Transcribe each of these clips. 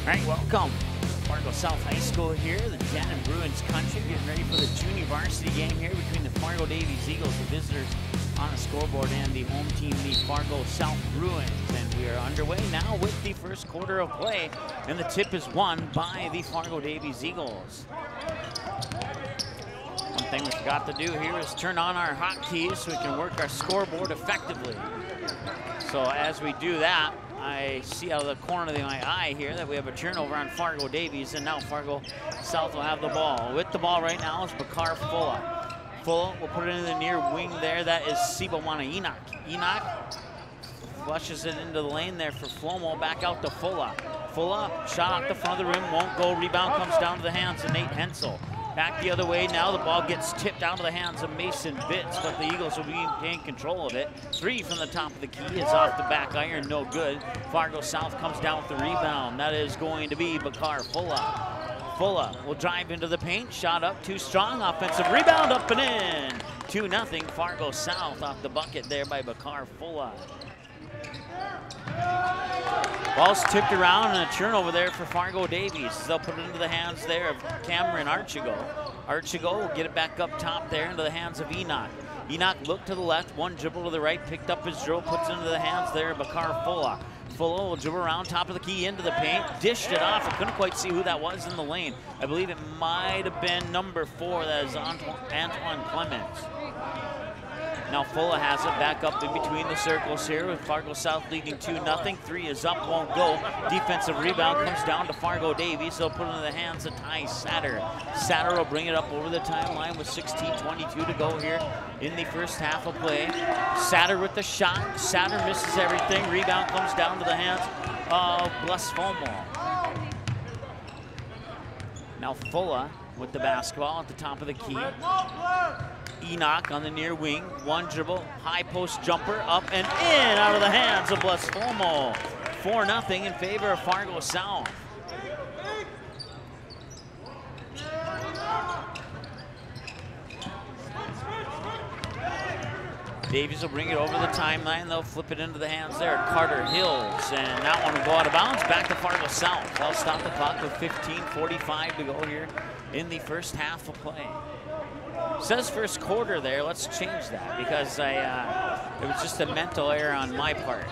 All right, welcome. Fargo South High School here, the Den and Bruins country, getting ready for the junior varsity game here between the Fargo Davies Eagles, the visitors on the scoreboard, and the home team, the Fargo South Bruins. And we are underway now with the first quarter of play, and the tip is won by the Fargo Davies Eagles. One thing we forgot to do here is turn on our hotkeys so we can work our scoreboard effectively. So as we do that, I see out of the corner of my eye here that we have a turnover on Fargo Davies, and now Fargo South will have the ball. With the ball right now is Bakar Fulla. Fulla will put it into the near wing there. That is Sibawana Enoch. Enoch flushes it into the lane there for Flomo. Back out to Fulla. Fulla, shot off the front of the rim, won't go. Rebound comes down to the hands of Nate Hensel. Back the other way now, the ball gets tipped down to the hands of Mason Bitts, but the Eagles will be in control of it. Three from the top of the key is off the back iron, no good. Fargo South comes down with the rebound. That is going to be Bakar Fulla. Fulla will drive into the paint, shot up, too strong, offensive rebound up and in. 2-0 Fargo South off the bucket there by Bakar Fulla. Ball's tipped around and a turnover there for Fargo Davies. They'll put it into the hands there of Cameron Archigo. Archigo will get it back up top there into the hands of Enoch. Enoch looked to the left, one dribble to the right, picked up his dribble, puts it into the hands there of Bakar Fulla. Fulla will dribble around top of the key into the paint, dished it off. I couldn't quite see who that was in the lane. I believe it might have been number 4, that is Antoine Clemens. Now Fulla has it back up in between the circles here with Fargo South leading 2-0. 3 is up, won't go. Defensive rebound comes down to Fargo Davies. They'll put it in the hands of Ty Satter. Satter will bring it up over the timeline with 16:22 to go here in the first half of play. Satter with the shot. Satter misses everything. Rebound comes down to the hands of Blasfomo. Now Fulla with the basketball at the top of the key. Enoch on the near wing, one dribble, high post jumper, up and in out of the hands of Blasfomo. 4-0 in favor of Fargo South. Davies will bring it over the timeline. They'll flip it into the hands there of Carter Hills, and that one will go out of bounds back to Fargo South. They'll stop the clock with 15:45 to go here in the first half of play. It says first quarter there. Let's change that because it was just a mental error on my part.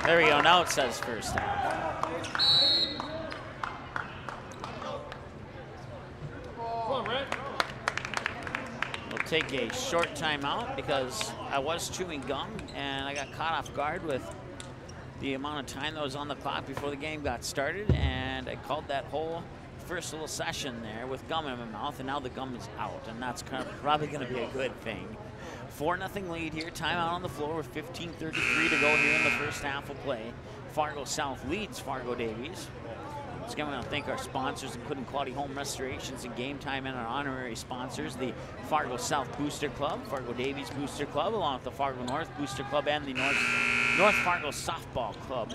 There we go. Now it says first half. We'll take a short timeout because I was chewing gum and I got caught off guard with the amount of time that was on the clock before the game got started, and I called that whole first little session there with gum in my mouth, and now the gum is out, and that's probably going to be a good thing. 4-0 lead here, timeout on the floor with 15:33 to go here in the first half of play. Fargo South leads Fargo Davies. Once again, we want to thank our sponsors, including Quality Home Restorations and Game Time, and our honorary sponsors, the Fargo South Booster Club, Fargo Davies Booster Club, along with the Fargo North Booster Club and the North Fargo Softball Club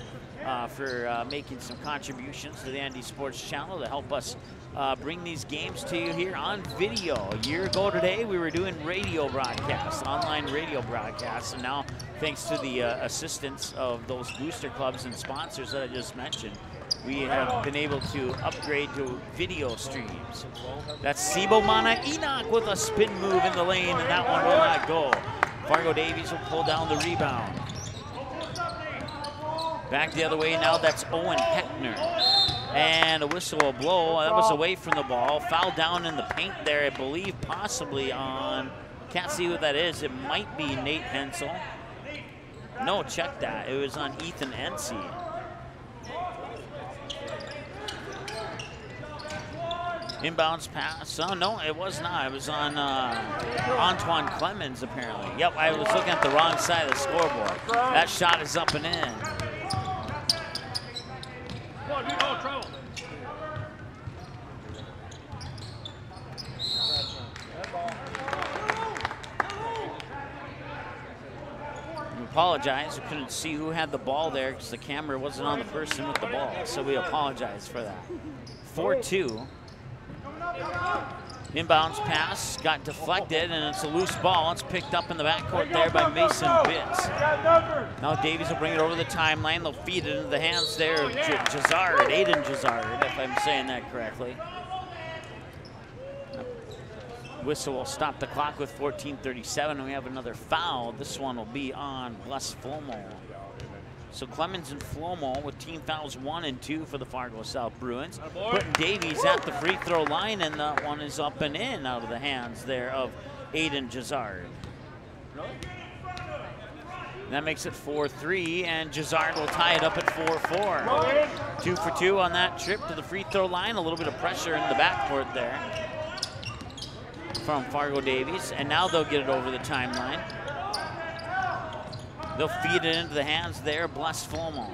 for making some contributions to the ND Sports Channel to help us bring these games to you here on video. A year ago today, we were doing radio broadcasts, online radio broadcasts, and now, thanks to the assistance of those booster clubs and sponsors that I just mentioned, we have been able to upgrade to video streams. That's Sibomana Enoch with a spin move in the lane, and that one will not go. Fargo Davies will pull down the rebound. Back the other way now, that's Owen Heckner. And a whistle will blow. That was away from the ball. Foul down in the paint there, I believe, possibly on, can't see what that is. It might be Nate Hensel. No, check that. It was on Ethan Ency. Inbounds pass. Oh, no, it was not. It was on Antoine Clemens, apparently. Yep, I was looking at the wrong side of the scoreboard. That shot is up and in. We apologize. We couldn't see who had the ball there because the camera wasn't on the person with the ball. So we apologize for that. 4-2. Inbounds pass got deflected, and it's a loose ball. It's picked up in the backcourt there by Mason Bitts. Now Davies will bring it over the timeline. They'll feed it into the hands there of Jazard, Aiden Jazard, if I'm saying that correctly. Whistle will stop the clock with 14:37, and we have another foul. This one will be on Bless Flomo. So Clemens and Flomo with team fouls 1 and 2 for the Fargo South Bruins. Putting Davies at the free throw line, and that one is up and in out of the hands there of Aiden Jazard. That makes it 4-3, and Jazard will tie it up at 4-4. 2 for 2 on that trip to the free throw line. A little bit of pressure in the backcourt there from Fargo Davies, and now they'll get it over the timeline. They'll feed it into the hands there, Bless Flomo.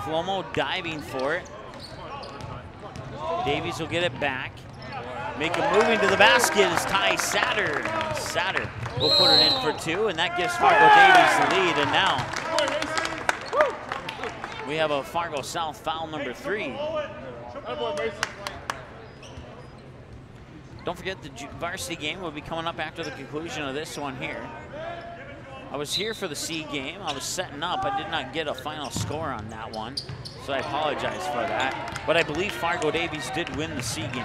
Flomo diving for it. Davies will get it back. Make a moving to the basket is Ty Satter. Satter will put it in for 2, and that gives Fargo Davies the lead. And now we have a Fargo South foul number 3. Don't forget the varsity game will be coming up after the conclusion of this one here. I was here for the C game. I was setting up. I did not get a final score on that one, so I apologize for that. But I believe Fargo Davies did win the C game.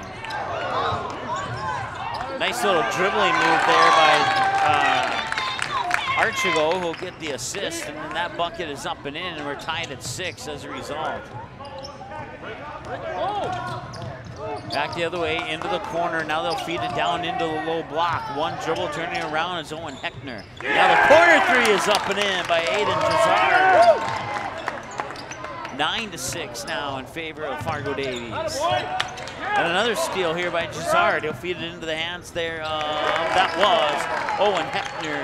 Nice little dribbling move there by Archigo, who'll get the assist, and then that bucket is up and in, and we're tied at 6 as a result. Back the other way into the corner. Now they'll feed it down into the low block. One dribble turning around is Owen Heckner. Now the corner 3 is up and in by Aiden Jazard. 9-6 now in favor of Fargo Davies. And another steal here by Jazard. He'll feed it into the hands there of, that was Owen Heckner.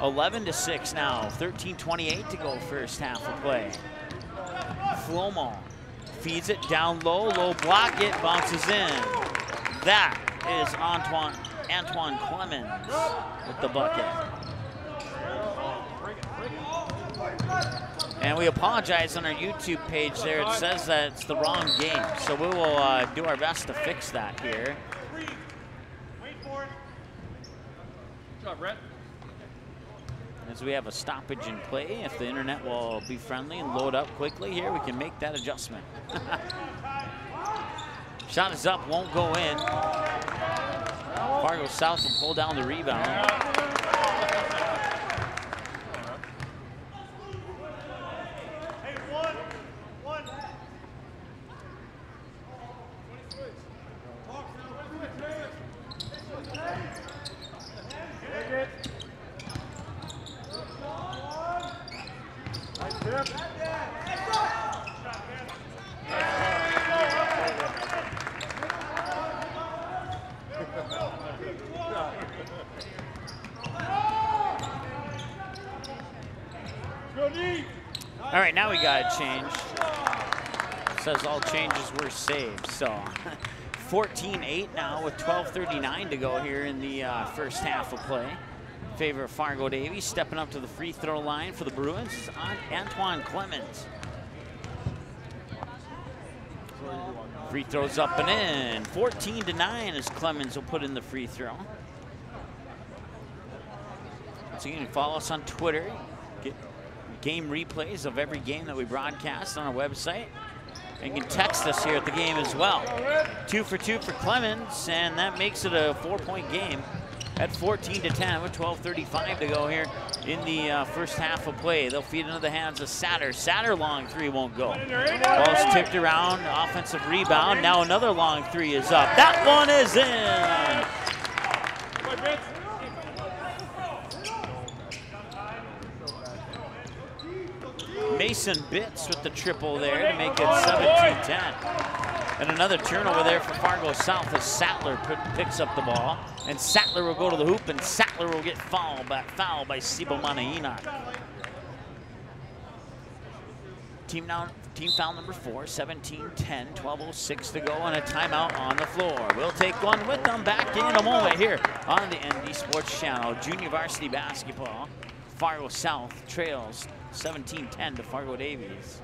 11-6 now. 13:28 to go first half of play. Flomo feeds it down low, low block, it bounces in. That is Antoine Clemens with the bucket. And we apologize on our YouTube page there. It says that it's the wrong game. So we will do our best to fix that here. Wait for it. Good job, Brett. As we have a stoppage in play, if the internet will be friendly and load up quickly here, we can make that adjustment. Shot is up, won't go in. Fargo South will pull down the rebound. All right, now we got it changed. It says all changes were saved. So 14-8 now with 12:39 to go here in the first half of play. In favor of Fargo Davies. Stepping up to the free throw line for the Bruins is Antoine Clemens. Free throws up and in. 14-9 as Clemens will put in the free throw. So you can follow us on Twitter. Get game replays of every game that we broadcast on our website. And you can text us here at the game as well. 2 for 2 for Clemens, and that makes it a 4-point game at 14-10 with 12:35 to go here in the first half of play. They'll feed into the hands of Satter. Satter long 3 won't go. Ball's tipped around, offensive rebound. Now another long 3 is up. That one is in. Mason Bitts with the triple there to make it 17-10. And another turnover there for Fargo South as Sattler picks up the ball. And Sattler will go to the hoop, and Sattler will get fouled by Sibomana Enoch. Team foul number 4, 17-10, 12:06 to go, and a timeout on the floor. We'll take one with them back in a moment here on the ND Sports Channel. Junior varsity basketball. Fargo South trails 17-10 to Fargo Davies.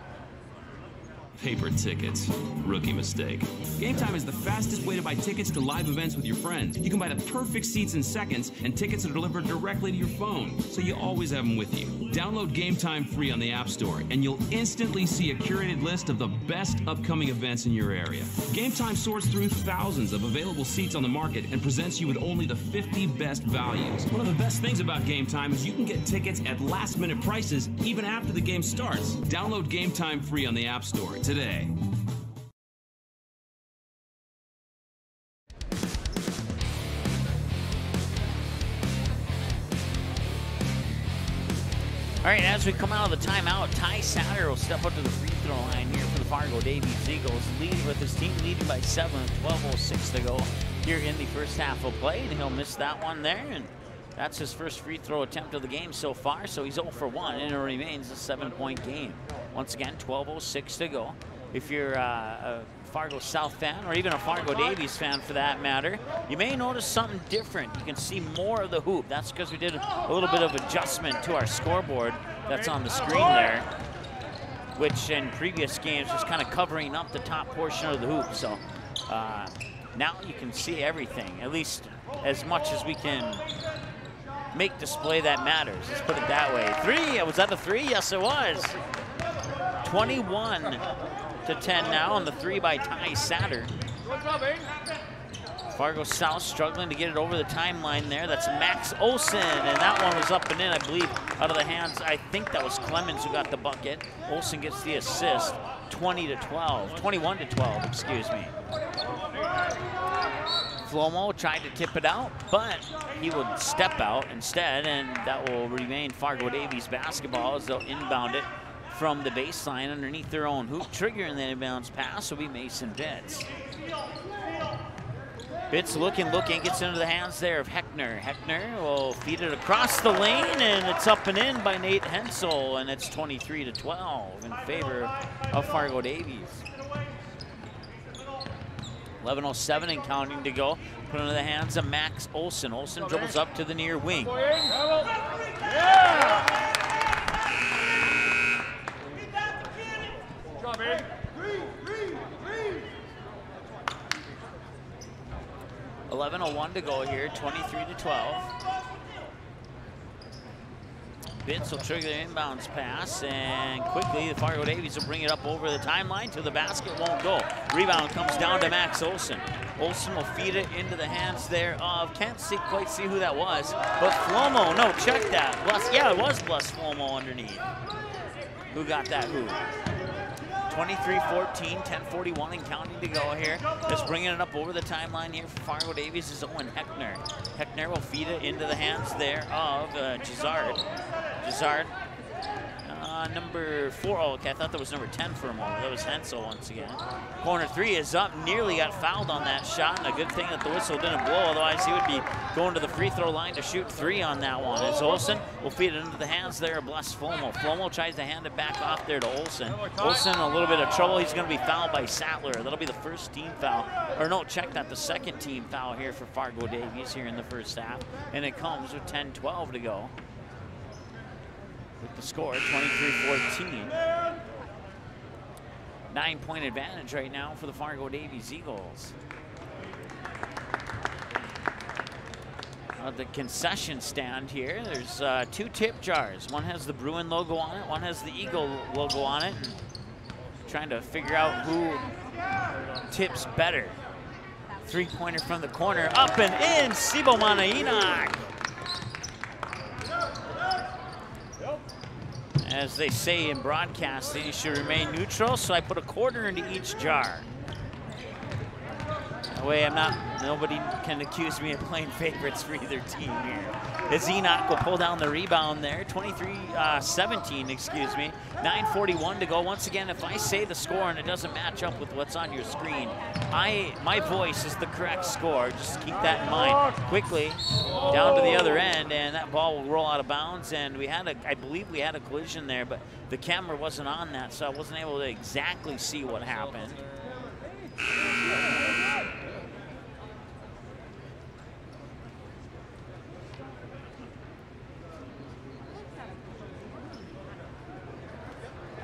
Paper tickets. Rookie mistake. Game Time is the fastest way to buy tickets to live events with your friends. You can buy the perfect seats in seconds, and tickets are delivered directly to your phone, so you always have them with you. Download Game Time free on the App Store, and you'll instantly see a curated list of the best upcoming events in your area. Game Time sorts through thousands of available seats on the market and presents you with only the 50 best values. One of the best things about Game Time is you can get tickets at last-minute prices even after the game starts. Download Game Time free on the App Store today. All right, as we come out of the timeout, Ty Satter will step up to the free throw line here for the Fargo Davies Eagles, leading with his team leading by 7 with 12:06 to go here in the first half of play, and he'll miss that one there, and that's his first free throw attempt of the game so far, so he's 0 for 1, and it remains a 7-point game. Once again, 12:06 to go. If you're a Fargo South fan, or even a Fargo Davies fan for that matter, you may notice something different. You can see more of the hoop. That's because we did a little bit of adjustment to our scoreboard that's on the screen there, which in previous games was kind of covering up the top portion of the hoop. So now you can see everything, at least as much as we can make display that matters. Let's put it that way. 3, was that the 3? Yes, it was. 21-10 now on the 3 by Ty Satter. Fargo South struggling to get it over the timeline there. That's Max Olson, and that one was up and in, I believe, out of the hands. I think that was Clemens who got the bucket. Olson gets the assist. 21-12, excuse me. Flomo tried to tip it out, but he would step out instead, and that will remain Fargo Davies basketball as they'll inbound it from the baseline underneath their own hoop. Triggering the inbounds pass will be Mason Bitts. Bitts looking, gets into the hands there of Heckner. Heckner will feed it across the lane, and it's up and in by Nate Hensel, and it's 23-12 in favor of Fargo Davies. 11:07 and counting to go. Put into the hands of Max Olson. Olson dribbles up to the near wing. Yeah. 11:01 to go here, 23-12. Bitts will trigger the inbounds pass, and quickly the Fargo Davies will bring it up over the timeline till the basket won't go. Rebound comes down to Max Olson. Olson will feed it into the hands there of, can't quite see who that was, but Flomo, no, check that. Yeah, it was Bless Flomo underneath. Who got that hoop? 23-14, 10:41 and counting to go here. Just bringing it up over the timeline here for Fargo Davies is Owen Heckner. Heckner will feed it into the hands there of Gisard. Gisard, number 4. Oh, okay, I thought that was number 10 for a moment. That was Hensel once again. Corner 3 is up. Nearly got fouled on that shot, and a good thing that the whistle didn't blow. Otherwise, he would be going to the free throw line to shoot 3 on that one. As Olson will feed it into the hands there of Bless Flomo. Flomo tries to hand it back off there to Olson. Olson in a little bit of trouble. He's going to be fouled by Sattler. That'll be the first team foul. Or no, check that, the second team foul here for Fargo Davies here in the first half. And it comes with 10:12 to go. With the score, 23-14. 9-point advantage right now for the Fargo Davies Eagles. At the concession stand here, there's 2 tip jars. One has the Bruin logo on it, one has the Eagle logo on it. And trying to figure out who tips better. 3-pointer from the corner, up and in, Sibo Manainak. As they say in broadcasting, you should remain neutral, so I put a quarter into each jar. That way nobody can accuse me of playing favorites for either team here. As Enoch will pull down the rebound there, 17, excuse me. 9:41 to go. Once again, if I say the score and it doesn't match up with what's on your screen, my voice is the correct score. Just keep that in mind. Quickly down to the other end, and that ball will roll out of bounds. And I believe we had a collision there, but the camera wasn't on that, so I wasn't able to exactly see what happened.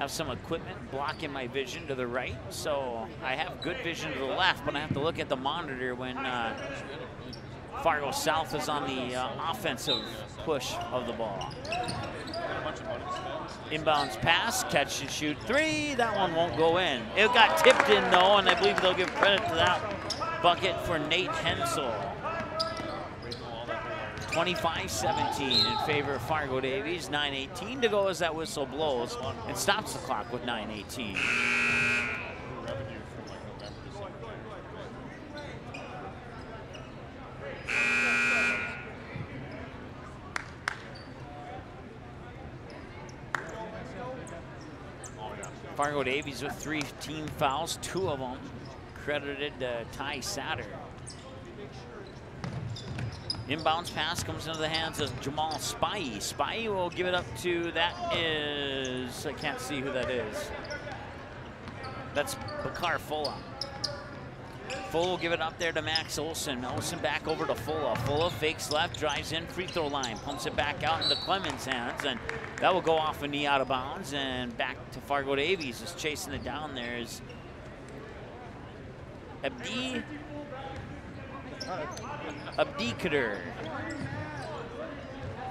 have some equipment blocking my vision to the right, so I have good vision to the left, but I have to look at the monitor when Fargo South is on the offensive push of the ball. Inbounds pass, catch and shoot three. That one won't go in. It got tipped in though, and I believe they'll give credit to that bucket for Nate Hensel. 25-17 in favor of Fargo Davies. 9:18 to go as that whistle blows and stops the clock with 9:18. Fargo Davies with 3 team fouls, 2 of them credited to Ty Satter. Inbounds pass comes into the hands of Jamal Spy. Spy will give it up to, that is, I can't see who that is. That's Bakar Fulla. Fulla will give it up there to Max Olson. Olson back over to Fulla. Fulla fakes left, drives in, free throw line, pumps it back out into Clemens' hands, and that will go off a knee out of bounds, and back to Fargo Davies. Just chasing it down there is Abdikader.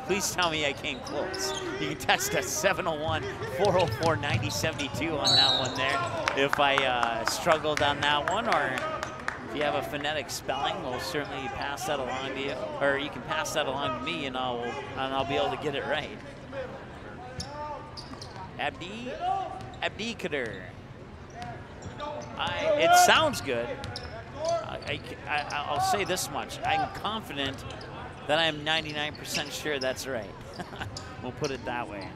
Please tell me I came close. You can text us 701-404-9072 on that one there. If I struggled on that one, or if you have a phonetic spelling, we'll certainly pass that along to you, or you can pass that along to me, and I'll be able to get it right. Abdikader. It sounds good. I'll say this much. I'm confident that I am 99% sure that's right. We'll put it that way.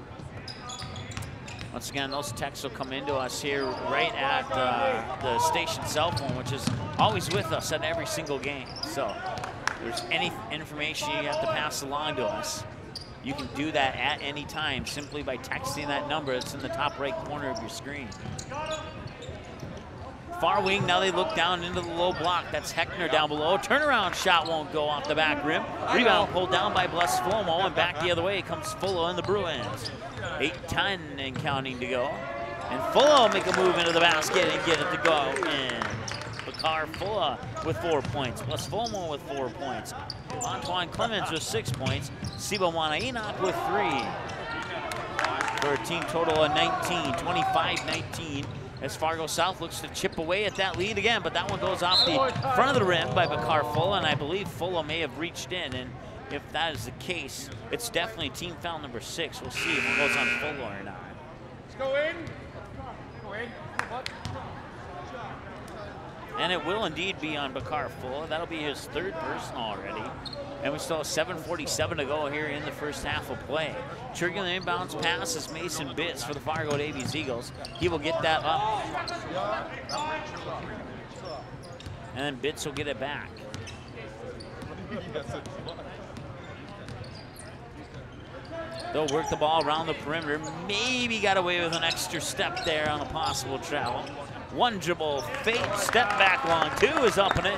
Once again, those texts will come into us here right at the station cell phone, which is always with us at every single game. So if there's any information you have to pass along to us, you can do that at any time simply by texting that number that's in the top right corner of your screen. Far wing, now they look down into the low block. That's Heckner down below. Turnaround shot won't go off the back rim. Rebound pulled down by Bless Flomo, and back the other way comes Fullo and the Bruins. 8:10 and counting to go. And Fullo make a move into the basket and get it to go in. Bakar Fulla with 4 points. Bless Flomo with 4 points. Antoine Clemens with 6 points. Sibawana Enoch with 3. For a team total of 19, 25-19. As Fargo South looks to chip away at that lead again, but that one goes off the front of the rim by Bakar Fulla, and I believe Fulla may have reached in, and if that is the case, it's definitely team foul number 6. We'll see if it goes on Fulla or not. Let's go in. Go in. And it will indeed be on Bakar Fulla. That'll be his 3rd personal already. And we still have 7:47 to go here in the first half of play. Triggering the inbounds pass is Mason Bitts for the Fargo Davies Eagles. He will get that up. And then Bitts will get it back. They'll work the ball around the perimeter. Maybe got away with an extra step there on a possible travel. One dribble, fake, step back long, 2 is up and in.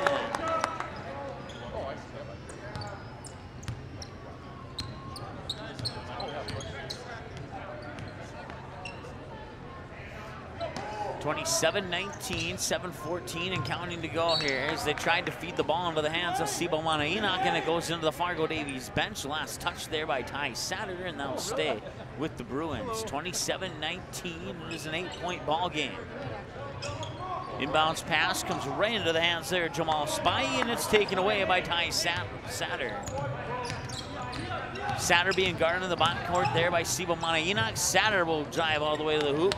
(27-19), 7:14 and counting to go here as they tried to feed the ball into the hands of Sibawana Enoch, and it goes into the Fargo Davies bench. Last touch there by Ty Satter, and they'll stay with the Bruins. 27-19 is an 8-point ball game. Inbounds pass comes right into the hands there of Jamal Spy, and it's taken away by Ty Satter. Satter being guarded in the backcourt there by Sibawana Enoch. Satter will drive all the way to the hoop,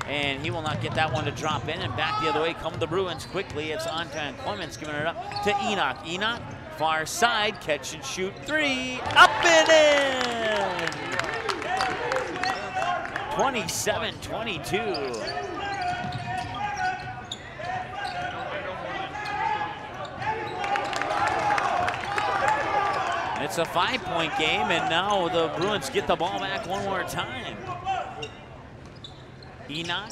and he will not get that one to drop in, and back the other way come the Bruins quickly. It's Antoine Clemens giving it up to Enoch. Enoch, far side, catch and shoot 3, up and in! 27-22. It's a 5-point game, and now the Bruins get the ball back one more time. Enoch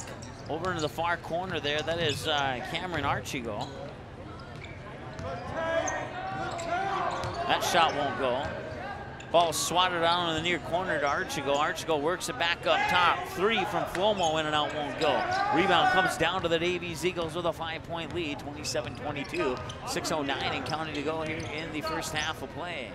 over into the far corner there. That is Cameron Archigo. That shot won't go. Ball swatted out in the near corner to Archigo. Archigo works it back up top. 3 from Flomo, in and out, won't go. Rebound comes down to the Davies Eagles with a 5-point lead, 27-22. 6:09 and counting to go here in the first half of play.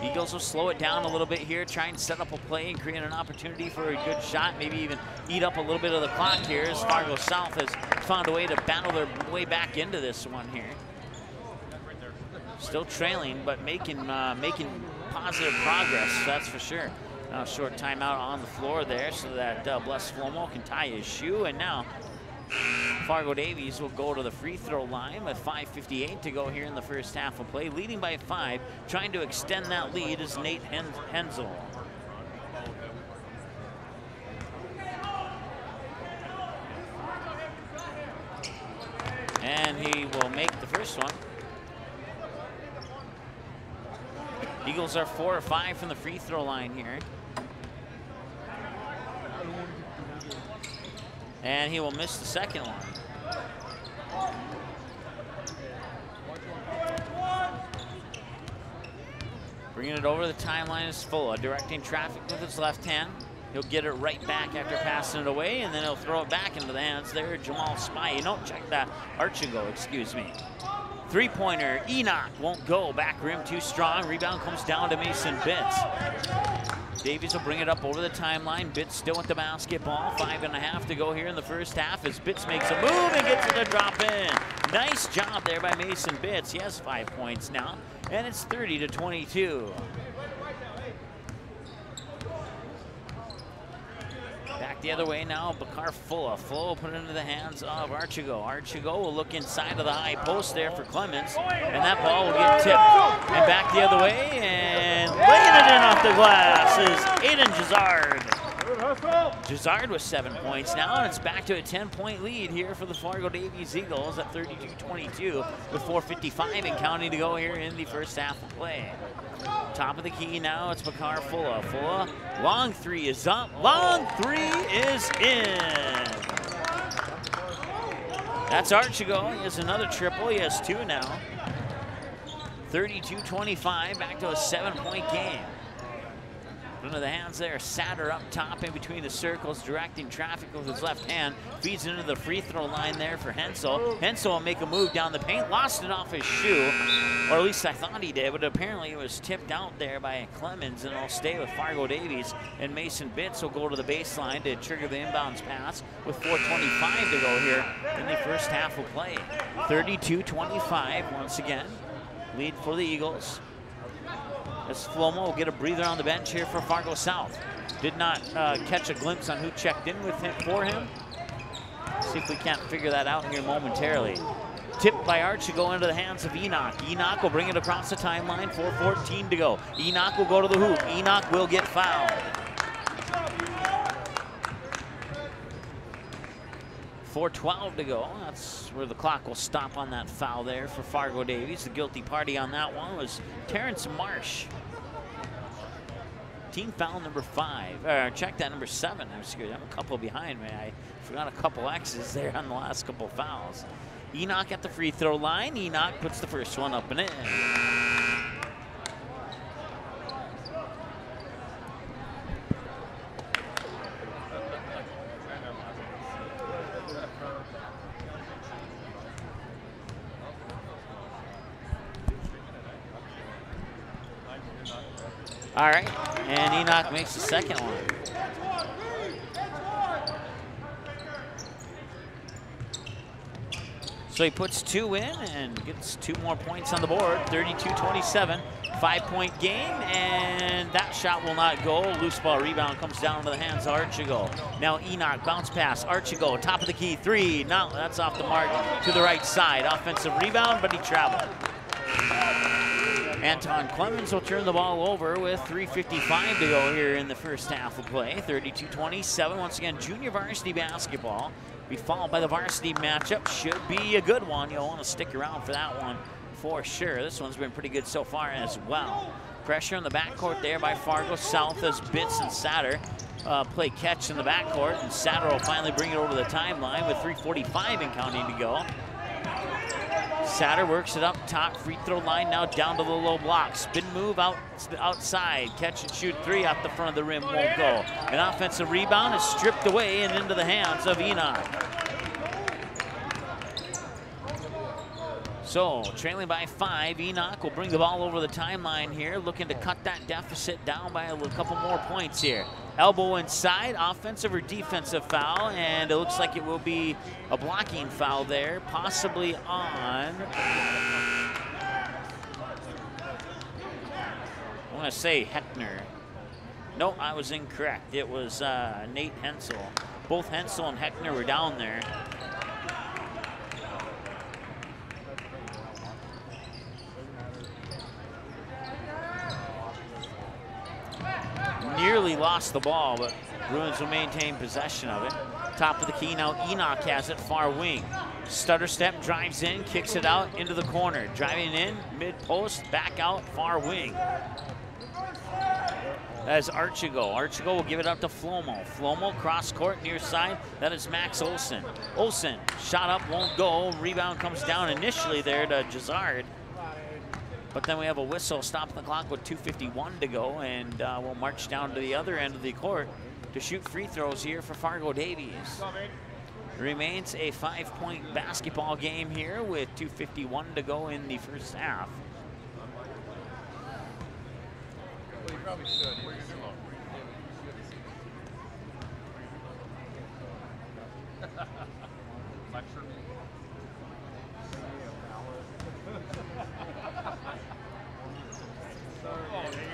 Eagles will slow it down a little bit here, try and set up a play and create an opportunity for a good shot, maybe even eat up a little bit of the clock here as Fargo South has found a way to battle their way back into this one here. Still trailing, but making positive progress, that's for sure. Now short timeout on the floor there so that Bless Flomo can tie his shoe, and now Fargo Davies will go to the free throw line with 5:58 to go here in the first half of play. Leading by 5, trying to extend that lead is Nate Hensel. And he will make the first one. Eagles are 4 or 5 from the free throw line here. And he will miss the second one. Bringing it over the timeline is Fulla, directing traffic with his left hand. He'll get it right back after passing it away, and then he'll throw it back into the hands there. Jamal Spy, check that. Archigo, excuse me. 3-pointer, Enoch won't go. Back rim too strong. Rebound comes down to Mason Bitts. Davies will bring it up over the timeline. Bitts still with the basketball. 5.5 to go here in the first half as Bitts makes a move and gets it to drop in. Nice job there by Mason Bitts. He has 5 points now, and it's 30-22. Back the other way now, Bakar Fulla. Fulla will put it into the hands of Archigo. Archigo will look inside of the high post there for Clemens, and that ball will get tipped. And back the other way, and laying it in off the glass is Aiden Gizzard. Gizzard with 7 points now, and it's back to a 10-point lead here for the Fargo Davies Eagles at 32-22 with 4:55 and counting to go here in the first half of play. Top of the key now, it's Bakar Fulla. Fulla, long 3 is up, long 3 is in. That's Archigo. He has another triple. He has 2 now. 32-25, back to a 7-point game. Into the hands there, Satter up top in between the circles, directing traffic with his left hand. Feeds into the free throw line there for Hensel. Hensel will make a move down the paint, lost it off his shoe, or at least I thought he did, but apparently it was tipped out there by Clemens, and it'll stay with Fargo Davies. And Mason Bitts will go to the baseline to trigger the inbounds pass with 4:25 to go here in the first half of play. 32-25 once again, lead for the Eagles. As Flomo will get a breather on the bench here for Fargo South. Did not catch a glimpse on who checked in with him for him. See if we can't figure that out here momentarily. Tipped by Archigo into the hands of Enoch. Enoch will bring it across the timeline, 4:14 to go. Enoch will go to the hoop. Enoch will get fouled. 4:12 to go. That's where the clock will stop on that foul there for Fargo Davies. The guilty party on that one was Terrence Marsh. Team foul number 5. Check that, number 7. I'm scared. I'm a couple behind me. I forgot a couple X's there on the last couple fouls. Enoch at the free throw line. Enoch puts the first one up and in. All right, and Enoch makes the second one. So he puts 2 in and gets 2 more points on the board. 32-27, 5-point game, and that shot will not go. Loose ball rebound comes down into the hands of Archigo. Now Enoch, bounce pass, Archigo, top of the key, 3. Now that's off the mark to the right side. Offensive rebound, but he traveled. Anton Clemens will turn the ball over with 3:55 to go here in the first half of play. 32-27, once again, junior varsity basketball. Be followed by the varsity matchup. Should be a good one. You'll want to stick around for that one for sure. This one's been pretty good so far as well. Pressure in the backcourt there by Fargo South as Bitts and Satter play catch in the backcourt, and Satter will finally bring it over the timeline with 3:45 and counting to go. Satter works it up top, free throw line now down to the low block. Spin move outside, catch and shoot three off the front of the rim, won't go. An offensive rebound is stripped away and into the hands of Enoch. So, trailing by 5, Enoch will bring the ball over the timeline here, looking to cut that deficit down by a couple more points here. Elbow inside, offensive or defensive foul, and it looks like it will be a blocking foul there, possibly on, I want to say Heckner. No, I was incorrect. It was Nate Hensel. Both Hensel and Heckner were down there. Nearly lost the ball, but Bruins will maintain possession of it. Top of the key now, Enoch has it, far wing. Stutter step, drives in, kicks it out into the corner. Driving in, mid post, back out, far wing. That is Archigo. Archigo will give it up to Flomo. Flomo, cross court, near side. That is Max Olson. Olson, shot up, won't go. Rebound comes down initially there to Jazard. But then we have a whistle, stop the clock with 2:51 to go, and we'll march down to the other end of the court to shoot free throws here for Fargo Davies. Remains a 5-point basketball game here with 2:51 to go in the first half. Well, you probably should. What are you doing?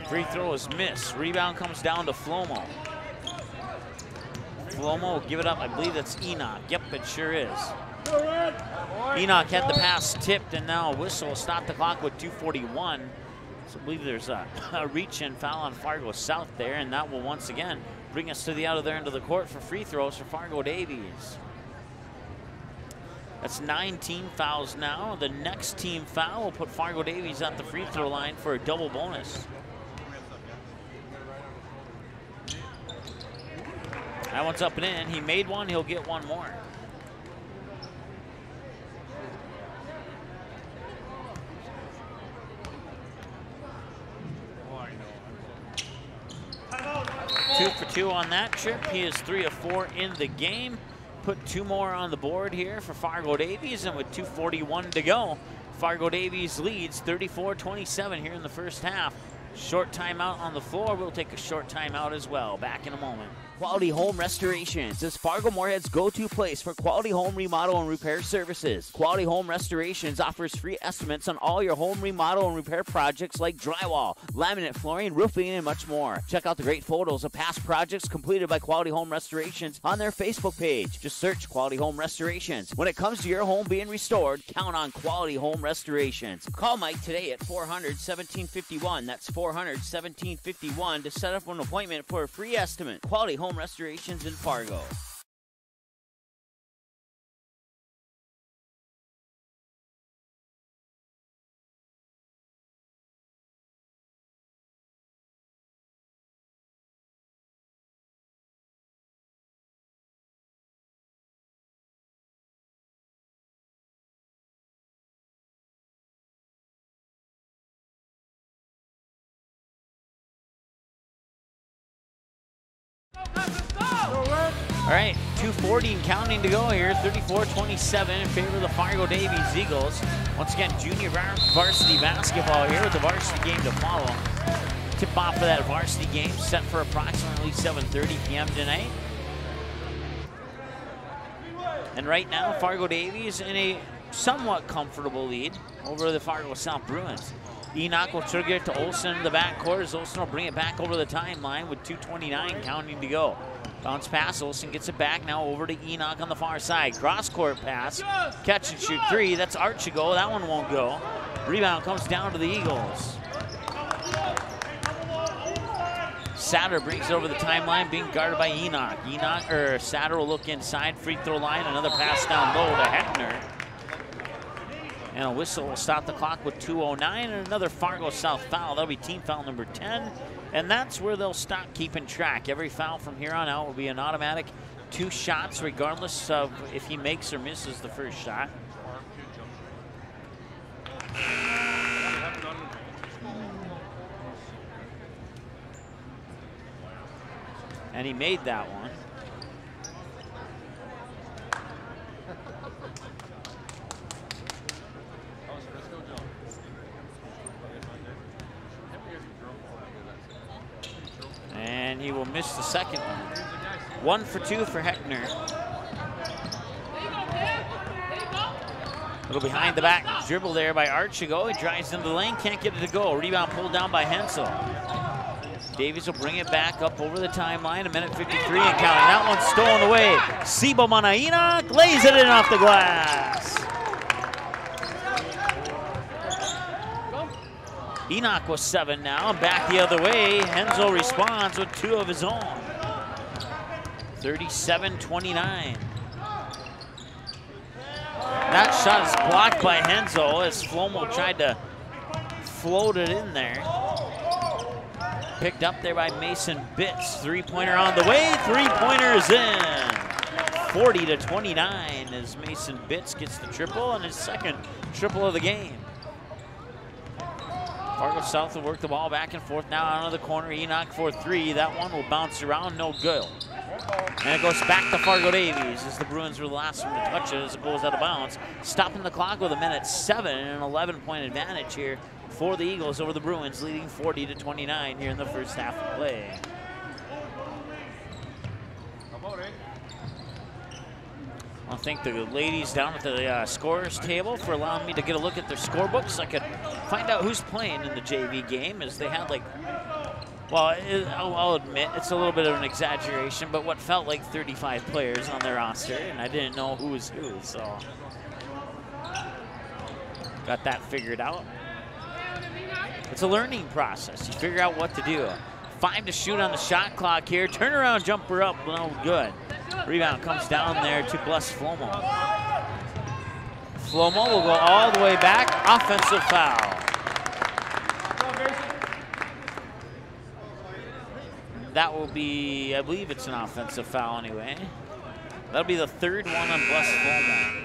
3 throw is missed. Rebound comes down to Flomo. Flomo will give it up. I believe that's Enoch. Yep, it sure is. Enoch had the pass tipped, and now a whistle. Stop the clock with 2:41. So I believe there's a reach-in foul on Fargo South there, and that will once again bring us to the other end of the court for free throws for Fargo Davies. That's 9 team fouls now. The next team foul will put Fargo Davies at the free throw line for a double bonus. That one's up and in. He made one, he'll get one more. Two for 2 on that trip. He is 3 of 4 in the game. Put 2 more on the board here for Fargo Davies, and with 2:41 to go, Fargo Davies leads 34-27 here in the first half. Short timeout on the floor. We'll take a short timeout as well. Back in a moment. Quality Home Restorations is Fargo Moorhead's go-to place for quality home remodel and repair services. Quality Home Restorations offers free estimates on all your home remodel and repair projects like drywall, laminate flooring, roofing, and much more. Check out the great photos of past projects completed by Quality Home Restorations on their Facebook page. Just search Quality Home Restorations. When it comes to your home being restored, count on Quality Home Restorations. Call Mike today at 400-1751. That's 400-1751 to set up an appointment for a free estimate. Quality Home Restorations in Fargo. All right, 2:40 and counting to go here. 34-27 in favor of the Fargo Davies Eagles. Once again, junior varsity basketball here with the varsity game to follow. Tip-off of that varsity game set for approximately 7:30 p.m. tonight. And right now, Fargo Davies in a somewhat comfortable lead over the Fargo South Bruins. Enoch will trigger it to Olson in the backcourt as Olson will bring it back over the timeline with 2:29 counting to go. Bounce pass, Olson gets it back now over to Enoch on the far side. Cross-court pass, catch and shoot 3. That's Archigo, that one won't go. Rebound comes down to the Eagles. Satter brings it over the timeline, being guarded by Enoch. Satter will look inside, free throw line, another pass down low to Heckner. And a whistle will stop the clock with 2:09 and another Fargo South foul. That'll be team foul number 10. And that's where they'll stop keeping track. Every foul from here on out will be an automatic 2 shots, regardless of if he makes or misses the first shot. And he made that one. And he will miss the second one. 1 for 2 for Heckner. Little behind the back dribble there by Archigo. He drives into the lane, can't get it to go. Rebound pulled down by Hensel. Davies will bring it back up over the timeline. 1:53 and counting. That one's stolen away. Sibo Manaina glaze it in off the glass. Enoch was 7 now. Back the other way. Hensel responds with 2 of his own. 37-29. That shot is blocked by Hensel as Flomo tried to float it in there. Picked up there by Mason Bitts. 3-pointer on the way. 3-pointer is in. 40-29 as Mason Bitts gets the triple and his second triple of the game. Fargo South will work the ball back and forth now out of the corner. Enoch for 3. That one will bounce around, no good. And it goes back to Fargo Davies as the Bruins were the last one to touch it as it goes out of bounds. Stopping the clock with 1:07 and an 11-point advantage here for the Eagles over the Bruins, leading 40-29 here in the first half of play. I want to thank the ladies down at the scorers table for allowing me to get a look at their scorebooks. I could find out who's playing in the JV game, as they had like, well, I'll admit it's a little bit of an exaggeration, but what felt like 35 players on their roster, and I didn't know who was who, so got that figured out. It's a learning process. You figure out what to do. 5 to shoot on the shot clock here. Turnaround jumper up, no good. Rebound comes down there to Bless Flomo. Flomo will go all the way back. Offensive foul. That will be, I believe it's an offensive foul anyway. That'll be the 3rd one on Bless Flomo.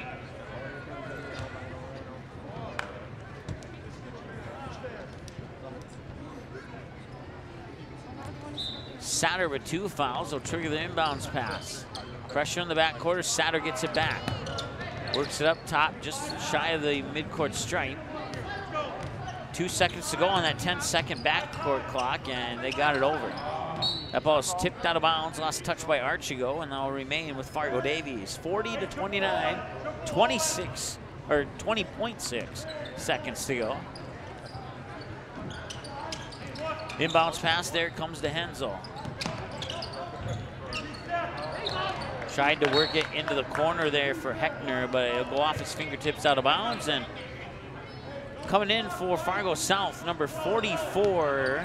Satter with 2 fouls will trigger the inbounds pass. Pressure in the backcourt. Satter gets it back. Works it up top, just shy of the midcourt stripe. 2 seconds to go on that 10-second backcourt clock, and they got it over. That ball is tipped out of bounds, lost touch by Archigo, and now will remain with Fargo Davies. 40-29, 20.6 seconds to go. Inbounds pass there comes to Hensel. Tried to work it into the corner there for Heckner, but it'll go off his fingertips out of bounds. And coming in for Fargo South, number 44.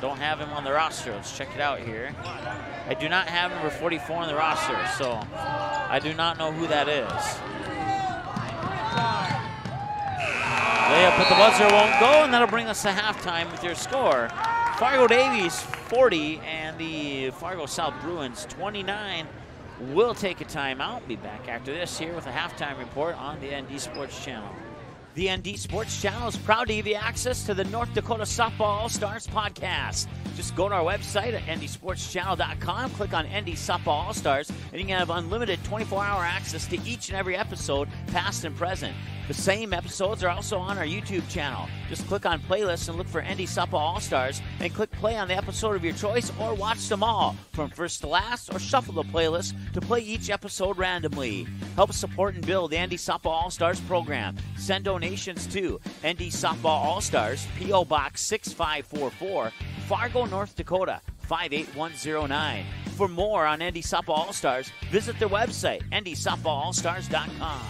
Don't have him on the roster. Let's check it out here. I do not have number 44 on the roster, so I do not know who that is. Layup, but the buzzer won't go, and that'll bring us to halftime with your score. Fargo Davies 40 and the Fargo South Bruins 29 will take a timeout. Be back after this here with a halftime report on the ND Sports Channel. The ND Sports Channel is proud to give you access to the North Dakota Softball All-Stars podcast. Just go to our website at ndsportschannel.com, click on ND Softball All-Stars, and you can have unlimited 24-hour access to each and every episode, past and present. The same episodes are also on our YouTube channel. Just click on playlists and look for ND Softball All-Stars, and click play on the episode of your choice, or watch them all from first to last, or shuffle the playlist to play each episode randomly. Help support and build the ND Softball All-Stars program. Send donations to ND Softball All-Stars, P.O. Box 6544, Fargo, North Dakota 58109. For more on ND Softball All-Stars, visit their website, ndsoftballallstars.com.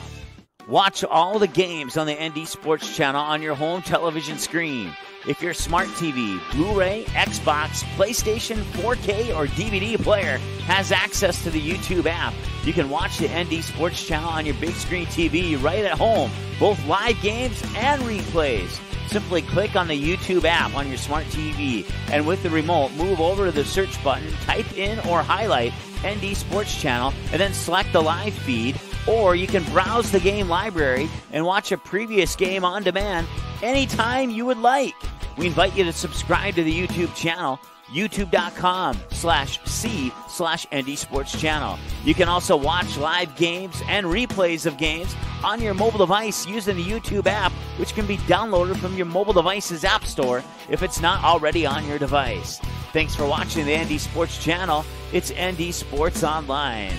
Watch all the games on the ND Sports Channel on your home television screen. If your smart TV, Blu-ray, Xbox, PlayStation, 4K, or DVD player has access to the YouTube app, you can watch the ND Sports Channel on your big screen TV right at home, both live games and replays. Simply click on the YouTube app on your smart TV, and with the remote, move over to the search button, type in or highlight ND Sports Channel, and then select the live feed. Or you can browse the game library and watch a previous game on demand anytime you would like. we invite you to subscribe to the YouTube channel, youtube.com/c/ND Sports Channel. You can also watch live games and replays of games on your mobile device using the YouTube app, which can be downloaded from your mobile device's app store if it's not already on your device. Thanks for watching the ND Sports Channel. It's ND Sports Online.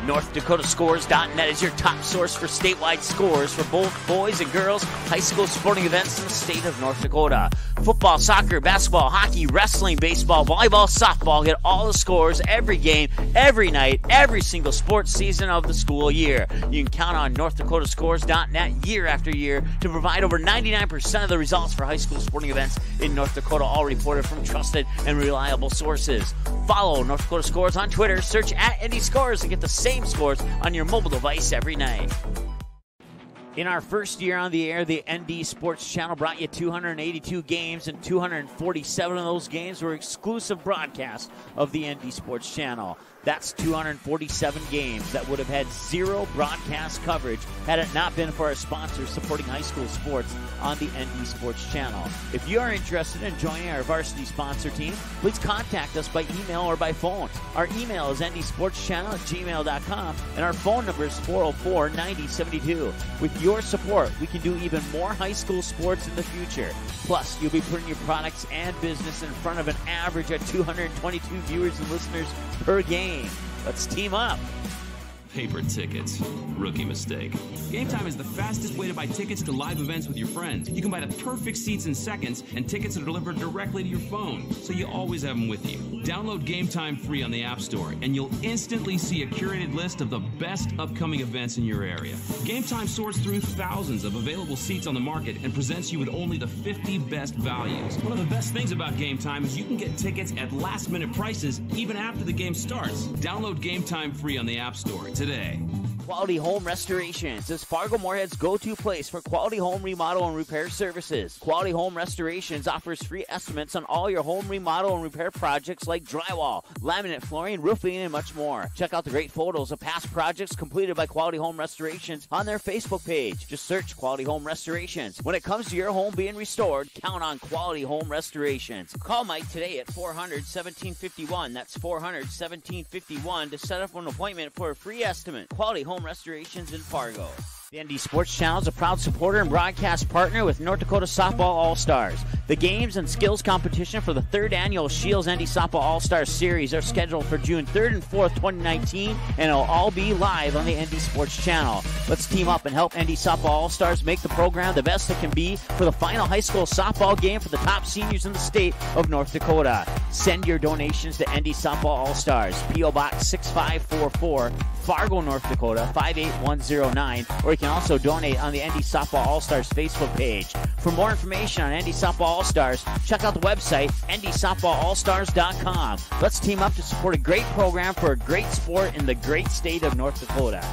NorthDakotaScores.net is your top source for statewide scores for both boys and girls high school sporting events in the state of North Dakota. Football, soccer, basketball, hockey, wrestling, baseball, volleyball, softball. Get all the scores every game, every night, every single sports season of the school year. You can count on NorthDakotaScores.net year after year to provide over 99% of the results for high school sporting events in North Dakota, all reported from trusted and reliable sources. Follow North Dakota Scores on Twitter. Search @NDScores to get the same scores on your mobile device every night. In our first year on the air, the ND Sports Channel brought you 282 games, and 247 of those games were exclusive broadcasts of the ND Sports Channel. That's 247 games that would have had zero broadcast coverage had it not been for our sponsors supporting high school sports on the ND Sports Channel. If you are interested in joining our varsity sponsor team, please contact us by email or by phone. Our email is ndsportschannel@gmail.com, and our phone number is 404-9072. With your support, we can do even more high school sports in the future. Plus, you'll be putting your products and business in front of an average of 222 viewers and listeners per game. Let's team up. Paper tickets. Rookie mistake. Game Time is the fastest way to buy tickets to live events with your friends. You can buy the perfect seats in seconds, and tickets are delivered directly to your phone, so you always have them with you. Download Game Time free on the App Store, and you'll instantly see a curated list of the best upcoming events in your area. Game Time sorts through thousands of available seats on the market and presents you with only the 50 best values. One of the best things about Game Time is you can get tickets at last-minute prices even after the game starts. Download Game Time free on the App Store today. Quality Home Restorations is Fargo Moorhead's go-to place for quality home remodel and repair services. Quality Home Restorations offers free estimates on all your home remodel and repair projects like drywall, laminate flooring, roofing, and much more. Check out the great photos of past projects completed by Quality Home Restorations on their Facebook page. Just search Quality Home Restorations. When it comes to your home being restored, count on Quality Home Restorations. Call Mike today at 400-1751. That's 400-1751 to set up an appointment for a free estimate. Quality Home Restorations in Fargo. The ND Sports Channel is a proud supporter and broadcast partner with North Dakota Softball All-Stars. The games and skills competition for the 3rd annual Shields ND Softball All-Stars Series are scheduled for June 3rd and 4th, 2019, and it'll all be live on the ND Sports Channel. Let's team up and help ND Softball All-Stars make the program the best it can be for the final high school softball game for the top seniors in the state of North Dakota. Send your donations to ND Softball All-Stars, P.O. Box 6544, Fargo, North Dakota 58109, or you can also donate on the ND Softball All-Stars Facebook page. For more information on ND Softball All-Stars, check out the website, ndsoftballallstars.com. Let's team up to support a great program for a great sport in the great state of North Dakota.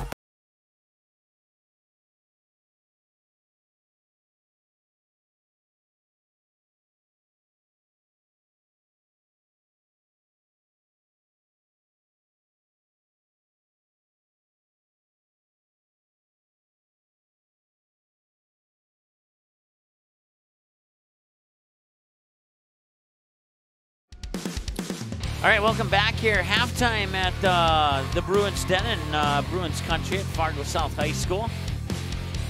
All right, welcome back here. Halftime at the Bruins Den in Bruins Country at Fargo South High School.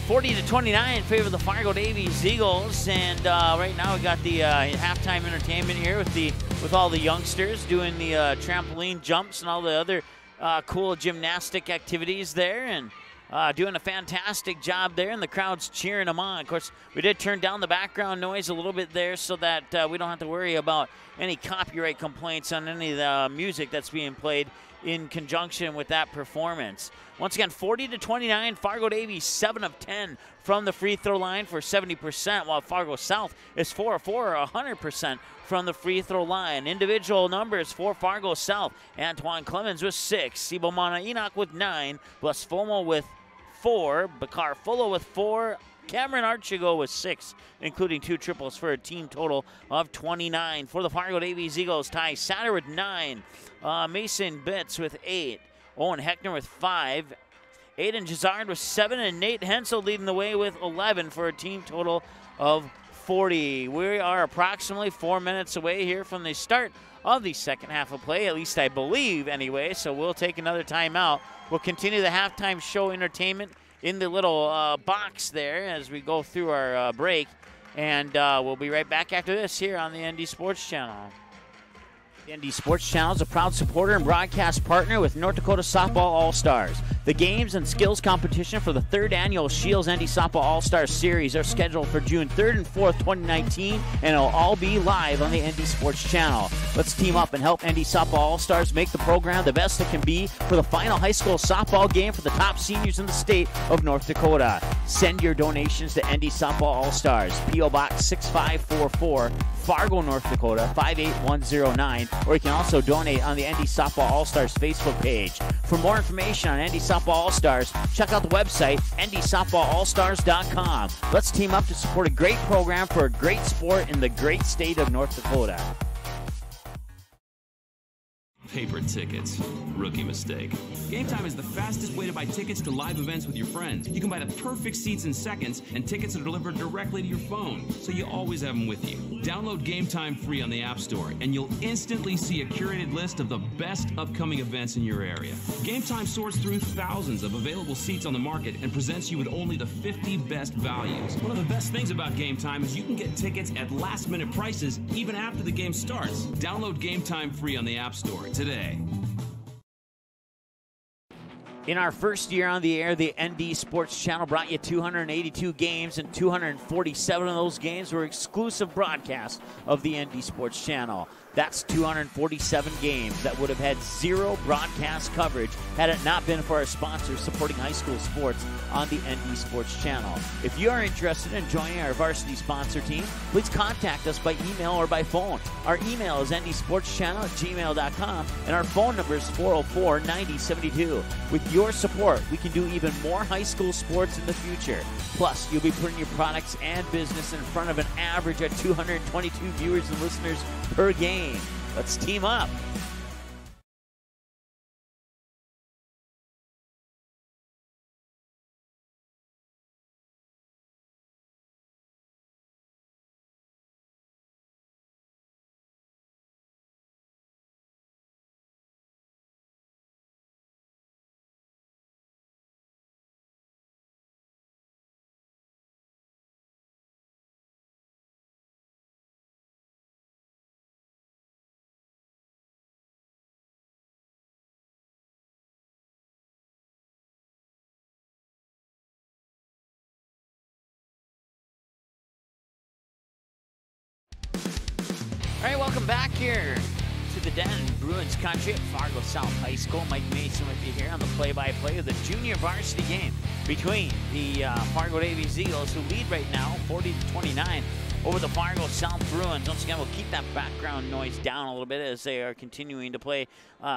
40-29 in favor of the Fargo Davies Eagles, and right now we got the halftime entertainment here with all the youngsters doing the trampoline jumps and all the other cool gymnastic activities there, and doing a fantastic job there, and the crowd's cheering them on. Of course, we did turn down the background noise a little bit there so that we don't have to worry about any copyright complaints on any of the music that's being played in conjunction with that performance. Once again, 40-29, Fargo Davies 7 of 10 from the free throw line for 70%, while Fargo South is 4 of 4, or 100% from the free throw line. Individual numbers for Fargo South: Antoine Clemens with 6, Sibomana Enoch with 9, Bless Fomo with 4, Bakar Fulla with 4, Cameron Archigo with 6, including 2 triples for a team total of 29. For the Fargo Davies Eagles, Ty Satter with 9, Mason Bitts with 8, Owen Heckner with 5, Aiden Gisard with 7, and Nate Hensel leading the way with 11 for a team total of 40. We are approximately 4 minutes away here from the start of the second half of play, at least I believe anyway, so we'll take another timeout. We'll continue the halftime show entertainment in the little box there as we go through our break, and we'll be right back after this here on the ND Sports Channel. The ND Sports Channel is a proud supporter and broadcast partner with North Dakota Softball All-Stars. The games and skills competition for the 3rd annual Shields ND Softball All-Stars Series are scheduled for June 3rd and 4th, 2019, and it'll all be live on the ND Sports Channel. Let's team up and help ND Softball All-Stars make the program the best it can be for the final high school softball game for the top seniors in the state of North Dakota. Send your donations to ND Softball All-Stars, P.O. Box 6544, Fargo, North Dakota 58109, or you can also donate on the ND Softball All-Stars Facebook page. For more information on ND Softball All-Stars, check out the website, ndsoftballallstars.com. Let's team up to support a great program for a great sport in the great state of North Dakota. Paper tickets. Rookie mistake. Game Time is the fastest way to buy tickets to live events with your friends. You can buy the perfect seats in seconds, and tickets are delivered directly to your phone, so you always have them with you. Download Game Time free on the App Store, and you'll instantly see a curated list of the best upcoming events in your area. Game Time sorts through thousands of available seats on the market and presents you with only the 50 best values. One of the best things about Game Time is you can get tickets at last-minute prices even after the game starts. Download Game Time free on the App Store today. In our first year on the air, the ND Sports Channel brought you 282 games, and 247 of those games were exclusive broadcasts of the ND Sports Channel. That's 247 games that would have had zero broadcast coverage had it not been for our sponsors supporting high school sports on the ND Sports Channel. If you are interested in joining our varsity sponsor team, please contact us by email or by phone. Our email is ndsportschannel@gmail.com, and our phone number is 404-9072. With your support, we can do even more high school sports in the future. Plus, you'll be putting your products and business in front of an average of 222 viewers and listeners per game. Let's team up. All right, welcome back here to the Den, Bruins country at Fargo South High School. Mike Mason with you here on the play-by-play of the junior varsity game between the Fargo Davies Eagles, who lead right now 40-29 over the Fargo South Bruins. Once again, we'll keep that background noise down a little bit as they are continuing to play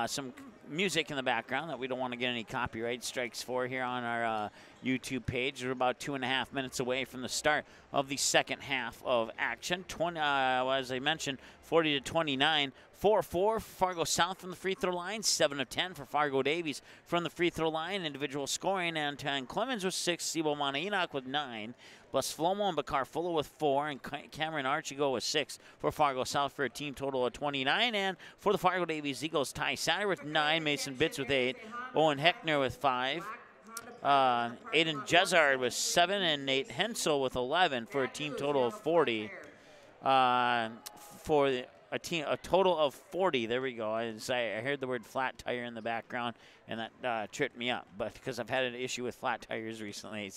some music in the background that we don't want to get any copyright strikes for here on our YouTube page. We're about 2.5 minutes away from the start of the second half of action. As I mentioned, 40-29. 4-4 Fargo South from the free throw line, 7 of 10 for Fargo Davies from the free throw line. Individual scoring, Anton Clemens with 6, Sibo Mana-Enoch with 9, plus Flomo and Bakar Fuller with 4, and Cameron Archigo with 6 for Fargo South for a team total of 29. And for the Fargo Davies Eagles, Ty Satter with 9, Mason Bitts with 8, Owen Heckner with 5, Aiden Jezard with 7, and Nate Hensel with 11 for a team total of 40. For a total of 40. There we go. I heard the word flat tire in the background, and that tripped me up. But because I've had an issue with flat tires recently,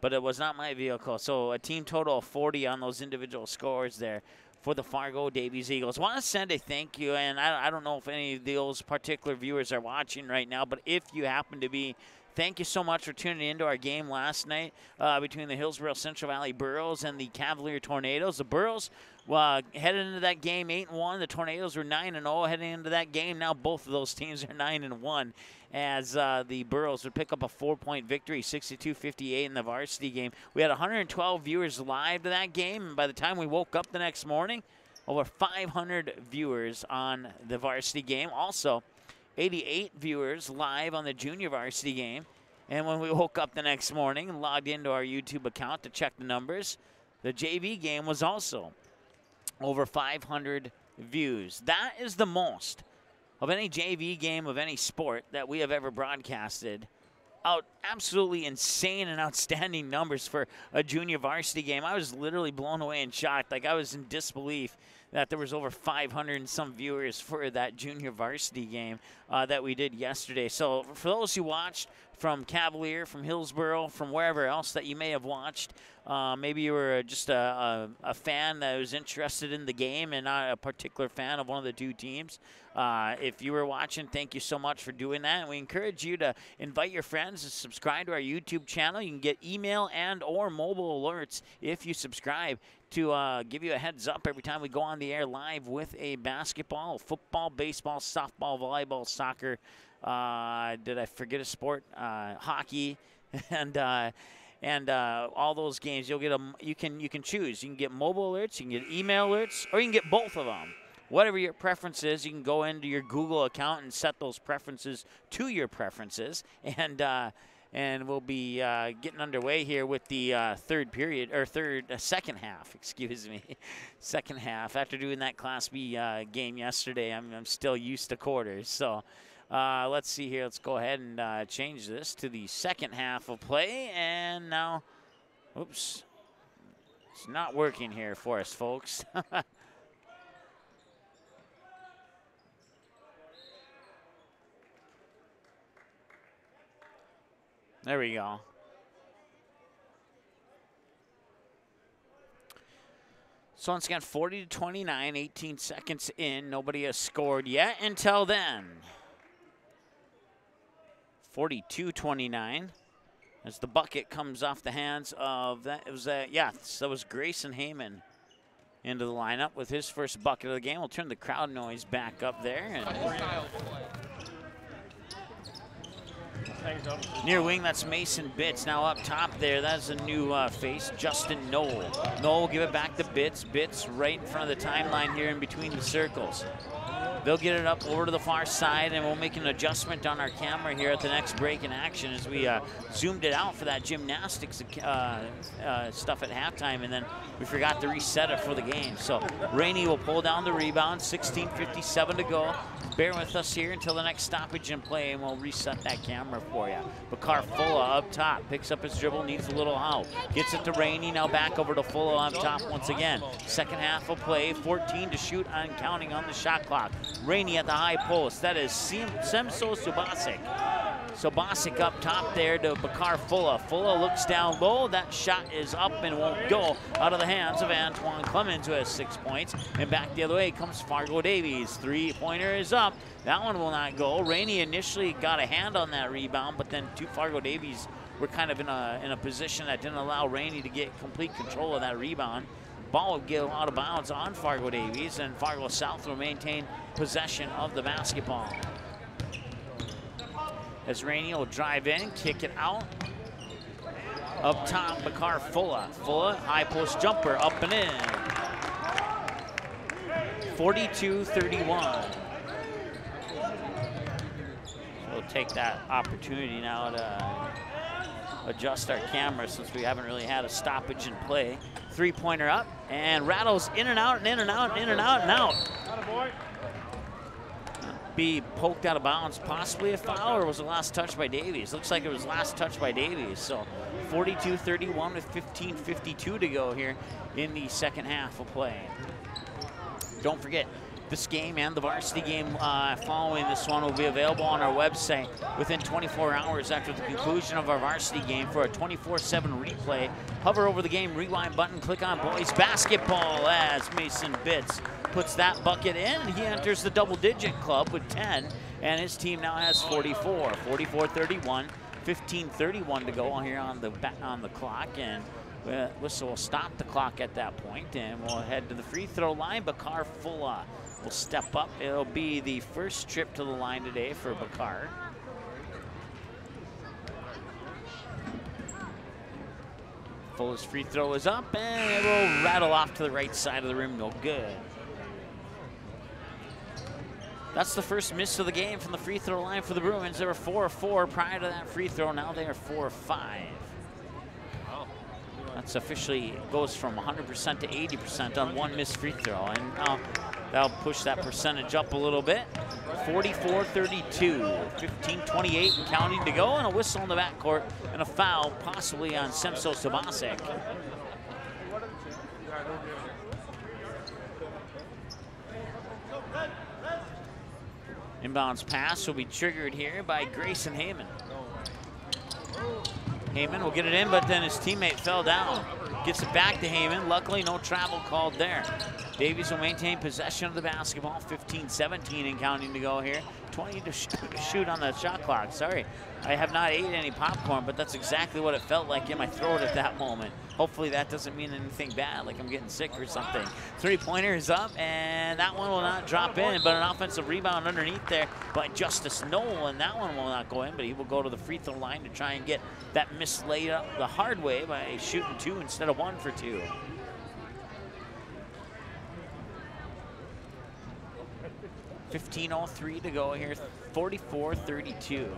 but it was not my vehicle. So a team total of 40 on those individual scores there for the Fargo Davies Eagles. I want to send a thank you, and I don't know if any of those particular viewers are watching right now, but if you happen to be, thank you so much for tuning into our game last night between the Hillsborough Central Valley Burros and the Cavalier Tornadoes. The Burros headed into that game 8-1. The Tornadoes were 9-0 heading into that game. Now both of those teams are 9-1 as the Burros would pick up a 4-point victory, 62-58 in the varsity game. We had 112 viewers live to that game, and by the time we woke up the next morning, over 500 viewers on the varsity game. Also, 88 viewers live on the junior varsity game. And when we woke up the next morning and logged into our YouTube account to check the numbers, the JV game was also over 500 views. That is the most of any JV game of any sport that we have ever broadcasted. Absolutely insane and outstanding numbers for a junior varsity game. I was literally blown away and shocked. Like, I was in disbelief that there was over 500 and some viewers for that junior varsity game that we did yesterday. So for those who watched from Cavalier, from Hillsborough, from wherever else that you may have watched, maybe you were just a fan that was interested in the game and not a particular fan of one of the two teams. If you were watching, thank you so much for doing that. And we encourage you to invite your friends to subscribe to our YouTube channel. You can get email and or mobile alerts if you subscribe to give you a heads up every time we go on the air live with a basketball, football, baseball, softball, volleyball, soccer. Did I forget a sport? Hockey, and all those games. You'll get them. You can choose. You can get mobile alerts, you can get email alerts, or you can get both of them. Whatever your preference is, you can go into your Google account and set those preferences to your preferences, and we'll be getting underway here with the second half, excuse me. Second half. After doing that Class B game yesterday, I'm still used to quarters. So let's see here. Let's go ahead and change this to the second half of play. And now, oops, it's not working here for us, folks. There we go. So once again, 40-29, 18 seconds in. Nobody has scored yet until then. 42-29 as the bucket comes off the hands of that. It was that was Grayson Heyman into the lineup with his first bucket of the game. We'll turn the crowd noise back up there. And near wing, that's Mason Bitts. Now up top there, that's a new face, Justin Knoll. Knoll will give it back to Bitts. Bitts right in front of the timeline here in between the circles. They'll get it up over to the far side, and we'll make an adjustment on our camera here at the next break in action as we zoomed it out for that gymnastics stuff at halftime, and then we forgot to reset it for the game. So Rainey will pull down the rebound, 16:57 to go. Bear with us here until the next stoppage in play, and we'll reset that camera for you. Bakar Fulla up top, picks up his dribble, needs a little help. Gets it to Rainey, now back over to Fulla up top once again. Second half of play, 14 to shoot and counting on the shot clock. Rainey at the high post, that is Semso Subasic. Subasic up top there to Bakar Fulla. Fulla looks down low, that shot is up and won't go out of the hands of Antoine Clemens, who has 6 points. And back the other way comes Fargo Davies. Three-pointer is up. That one will not go. Rainey initially got a hand on that rebound, but then two Fargo Davies were kind of in a position that didn't allow Rainey to get complete control of that rebound. Ball will get out of bounds on Fargo Davies, and Fargo South will maintain possession of the basketball. As Rainey will drive in, kick it out. Up top, Bakar Fulla. Fulla, high post jumper, up and in. 42-31. We'll take that opportunity now to adjust our camera since we haven't really had a stoppage in play. Three-pointer up, and rattles in and out, and in and out, and in and out, and out. Be poked out of bounds, possibly a foul, or was it last touch by Davies? Looks like it was last touch by Davies. So 42-31 with 15:52 to go here in the second half of play. Don't forget, this game and the varsity game following this one will be available on our website within 24 hours after the conclusion of our varsity game for a 24/7 replay. Hover over the game, rewind button, click on boys basketball as Mason Bitts puts that bucket in. He enters the double-digit club with 10, and his team now has 44. 44-31, 15:31 to go here on the clock, and whistle will stop the clock at that point, and we'll head to the free throw line. Bakar Fulla will step up. It'll be the first trip to the line today for Bakar. Fulla's free throw is up, and it will rattle off to the right side of the rim. No good. That's the first miss of the game from the free throw line for the Bruins. They were 4 of 4 prior to that free throw. Now they are 4 of 5. It's officially goes from 100% to 80% on one missed free throw, and now that'll push that percentage up a little bit. 44-32, 15:28 and counting to go, and a whistle in the backcourt and a foul possibly on Semso Sabasic. Inbounds pass will be triggered here by Grayson Heyman. Heyman will get it in, but then his teammate fell down. Gets it back to Heyman. Luckily, no travel called there. Davies will maintain possession of the basketball. 15-17 and counting to go here. 20 to shoot on the shot clock. Sorry, I have not ate any popcorn, but that's exactly what it felt like in my throat at that moment. Hopefully that doesn't mean anything bad, like I'm getting sick or something. Three-pointer is up, and that one will not drop in, but an offensive rebound underneath there by Justice Noel, and that one will not go in, but he will go to the free throw line to try and get that miss laid up the hard way by shooting 2 instead of 1 for 2. .15:03 to go here, 44-32.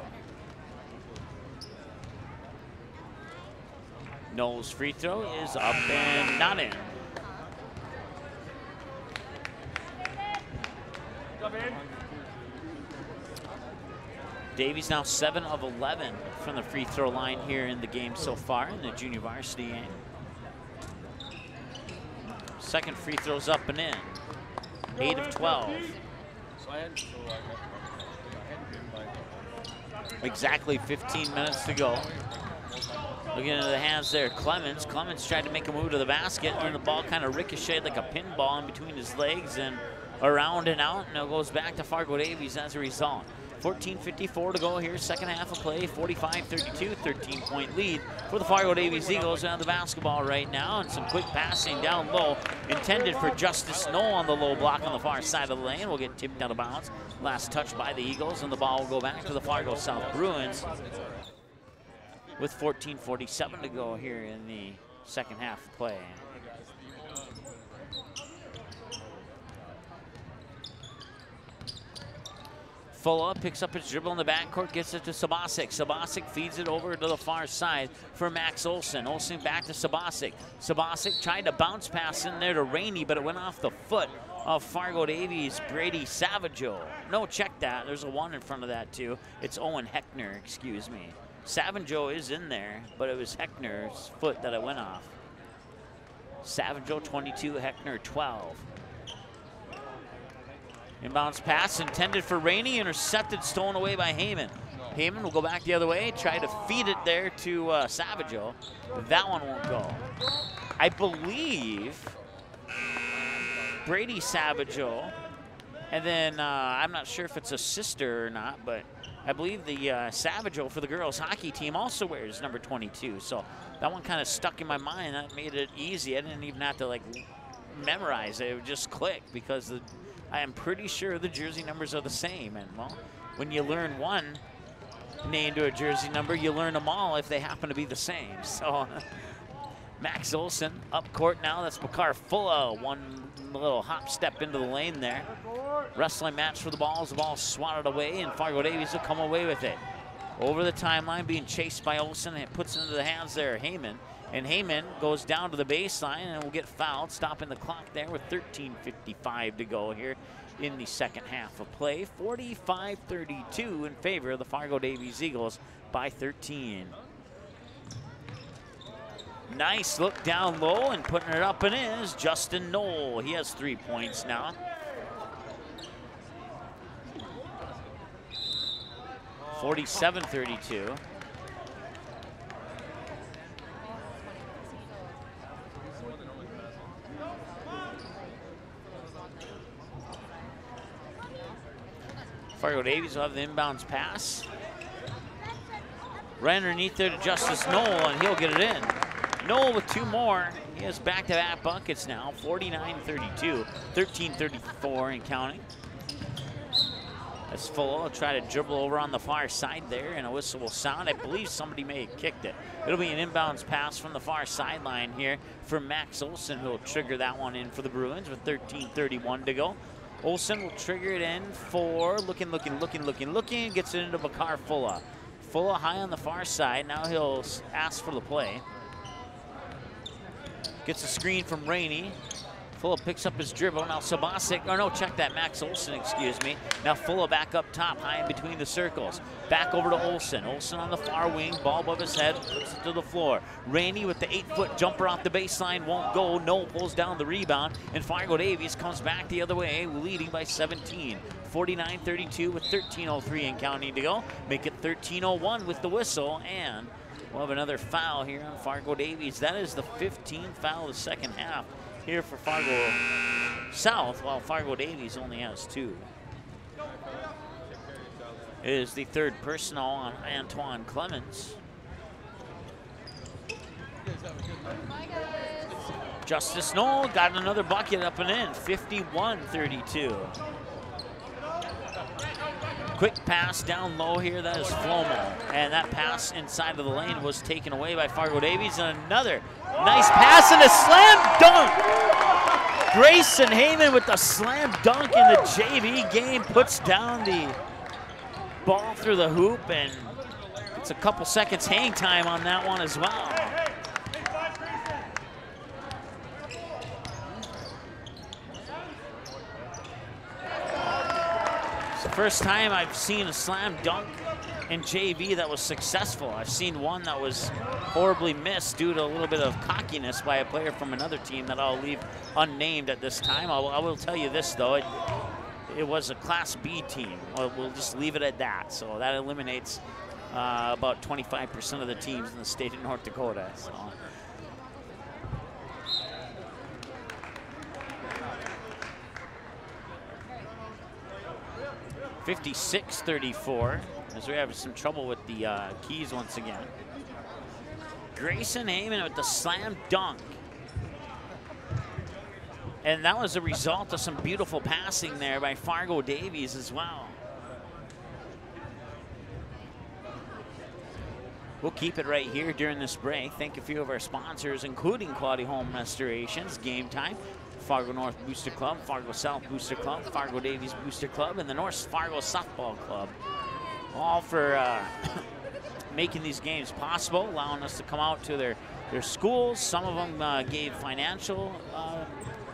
Noel's free throw is up and not in. Davies now 7 of 11 from the free throw line here in the game so far in the junior varsity game. Second free throw's up and in. 8 of 12. Exactly 15 minutes to go. Looking into the hands there, Clemens. Clemens tried to make a move to the basket, and the ball kind of ricocheted like a pinball in between his legs and around and out, and it goes back to Fargo Davies as a result. 14:54 to go here, second half of play, 45-32, 13-point lead for the Fargo Davies Eagles. Out of the basketball right now, and some quick passing down low, intended for Justice Noel on the low block on the far side of the lane. Will get tipped out of bounds. Last touch by the Eagles, and the ball will go back to the Fargo South Bruins with 14:47 to go here in the second half of play. Fulla picks up his dribble in the backcourt, gets it to Sabasic. Sabasic feeds it over to the far side for Max Olson. Olson back to Sabasic. Sabasic tried to bounce pass in there to Rainey, but it went off the foot of Fargo Davies' Brady Savageau. No, check that. There's a 1 in front of that, too. It's Owen Heckner, excuse me. Savageau is in there, but it was Heckner's foot that it went off. Savageau 22, Heckner 12. Inbounds pass intended for Rainey, intercepted, stolen away by Heyman. Heyman will go back the other way, try to feed it there to Savageau. That one won't go. I believe Brady Savageau, and then I'm not sure if it's a sister or not, but I believe the Savageau for the girls hockey team also wears number 22. So that one kind of stuck in my mind. That made it easy. I didn't even have to like memorize it. It would just click because I am pretty sure the jersey numbers are the same. And well, when you learn one name to a jersey number, you learn them all if they happen to be the same. So Max Olson up court now. That's Bakar Fulla. One little hop step into the lane there. Wrestling match for the ball as the ball swatted away, and Fargo Davies will come away with it. Over the timeline, being chased by Olson, and it puts it into the hands there of Heyman. And Heyman goes down to the baseline and will get fouled, stopping the clock there with 13:55 to go here in the second half of play. 45-32 in favor of the Fargo Davies Eagles by 13. Nice look down low, and putting it up and in is Justin Noel. He has 3 points now. (47-32). Fargo Davies will have the inbounds pass. Right underneath there to Justice Noel, and he'll get it in. Noel with 2 more. He has back-to-back buckets now, 49-32, 13-34 and counting. As Fulla will try to dribble over on the far side there, and a whistle will sound. I believe somebody may have kicked it. It'll be an inbounds pass from the far sideline here for Max Olson, who will trigger that one in for the Bruins with 13:31 to go. Olson will trigger it in for looking, gets it into Bakar Fulla. Fulla high on the far side. Now he'll ask for the play. Gets a screen from Rainey. Fulla picks up his dribble. Now Sabasic, or no, check that, Max Olson, excuse me. Now Fulla back up top, high in between the circles. Back over to Olson. Olson on the far wing, ball above his head, puts it to the floor. Rainey with the 8-foot jumper off the baseline, won't go. No, pulls down the rebound, and Fargo Davies comes back the other way, leading by 17. 49-32 with 13:03 and counting to go. Make it 13:01 with the whistle, and we'll have another foul here on Fargo Davies. That is the 15th foul of the second half here for Fargo South, while Fargo Davies only has 2. It is the 3rd personal on Antoine Clemens. Justice Knoll got another bucket up and in, 51-32. Quick pass down low here, that is Flomo. And that pass inside of the lane was taken away by Fargo Davies. And another nice pass and a slam dunk. Grayson Heyman with the slam dunk in the JV game, puts down the ball through the hoop, and it's a couple seconds hang time on that one as well. It's the first time I've seen a slam dunk in JV that was successful. I've seen one that was horribly missed due to a little bit of cockiness by a player from another team that I'll leave unnamed at this time. I will tell you this, though. It was a Class B team. We'll just leave it at that. So that eliminates about 25% of the teams in the state of North Dakota. So. (56-34) as we have some trouble with the keys once again. Grayson Heyman with the slam dunk. And that was a result of some beautiful passing there by Fargo Davies as well. We'll keep it right here during this break. Thank a few of our sponsors, including Quality Home Restorations, Game Time, Fargo North Booster Club, Fargo South Booster Club, Fargo Davies Booster Club, and the North Fargo Softball Club. All for making these games possible, allowing us to come out to their schools. Some of them gave financial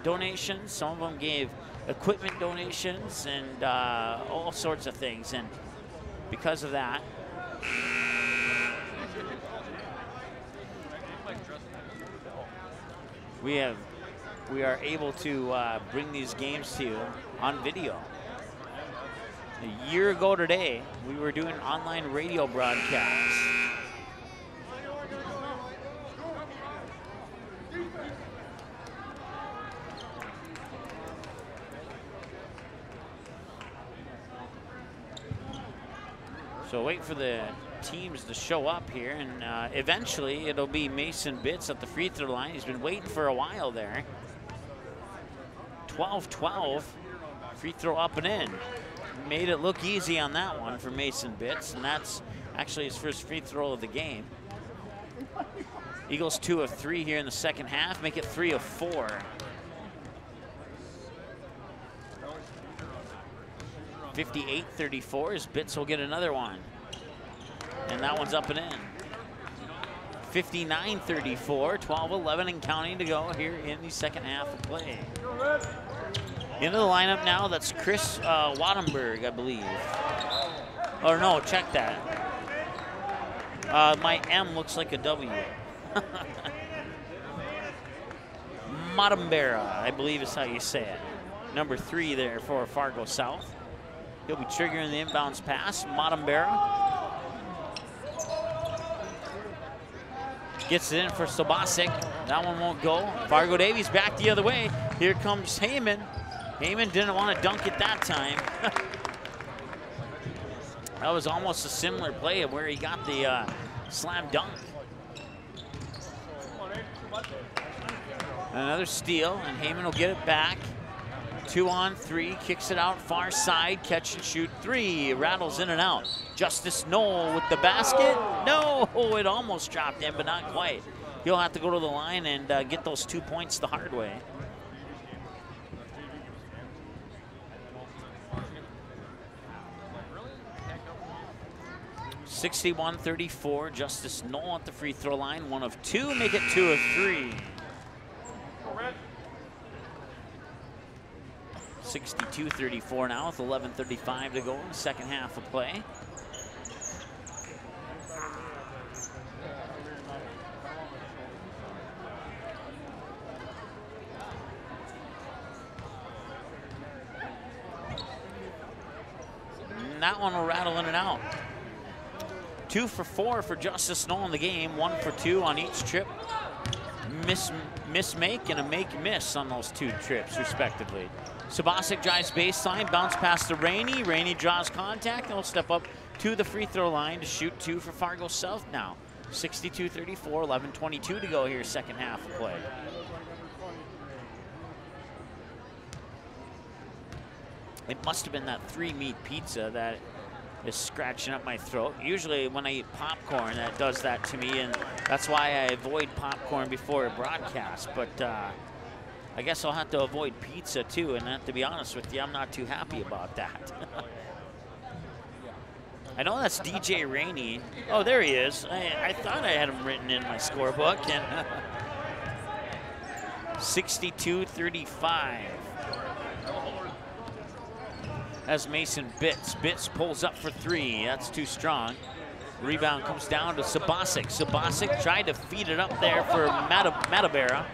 donations. Some of them gave equipment donations and all sorts of things. And because of that, we are able to bring these games to you on video. A year ago today, we were doing online radio broadcasts. So wait for the teams to show up here, and eventually it'll be Mason Bitts at the free throw line. He's been waiting for a while there. 12-12, free throw up and in. Made it look easy on that one for Mason Bitts, and that's actually his first free throw of the game. Eagles 2 of 3 here in the second half, make it 3 of 4. (58-34) as Bitts will get another one. And that one's up and in. 59-34, 12-11 and counting to go here in the second half of play. Into the lineup now, that's Chris Wattenberg, I believe. Or no, check that. My M looks like a W. Matambera, I believe is how you say it. Number 3 there for Fargo South. He'll be triggering the inbounds pass. Matambera gets it in for Sobasic. That one won't go. Fargo Davies back the other way. Here comes Heyman. Heyman didn't want to dunk it that time. That was almost a similar play of where he got the slam dunk. Another steal, and Heyman will get it back. 2 on 3, kicks it out far side, catch and shoot 3, rattles in and out. Justice Knoll with the basket. No, it almost dropped in, but not quite. He'll have to go to the line and get those 2 points the hard way. (61-34), Justice Knoll at the free throw line, 1 of 2, make it 2 of 3. 62-34 now with 11:35 to go in the second half of play. And that one will rattle in and out. 2 for 4 for Justice Snow in the game, 1 for 2 on each trip. Miss-make and a make-miss on those 2 trips, respectively. Sabasic drives baseline, bounce past to Rainey. Rainey draws contact, and will step up to the free throw line to shoot 2 for Fargo South now. 62-34, 11:22 to go here, second half of play. It must have been that 3-meat pizza that is scratching up my throat. Usually when I eat popcorn, that does that to me, and that's why I avoid popcorn before a broadcast. But I guess I'll have to avoid pizza too, and to be honest with you, I'm not too happy about that. I know that's DJ Rainey. Oh, there he is. I thought I had him written in my scorebook. And 62-35. As Mason Bitts. Bitts pulls up for 3. That's too strong. Rebound comes down to Sabasic. Sabasic tried to feed it up there for Matabera.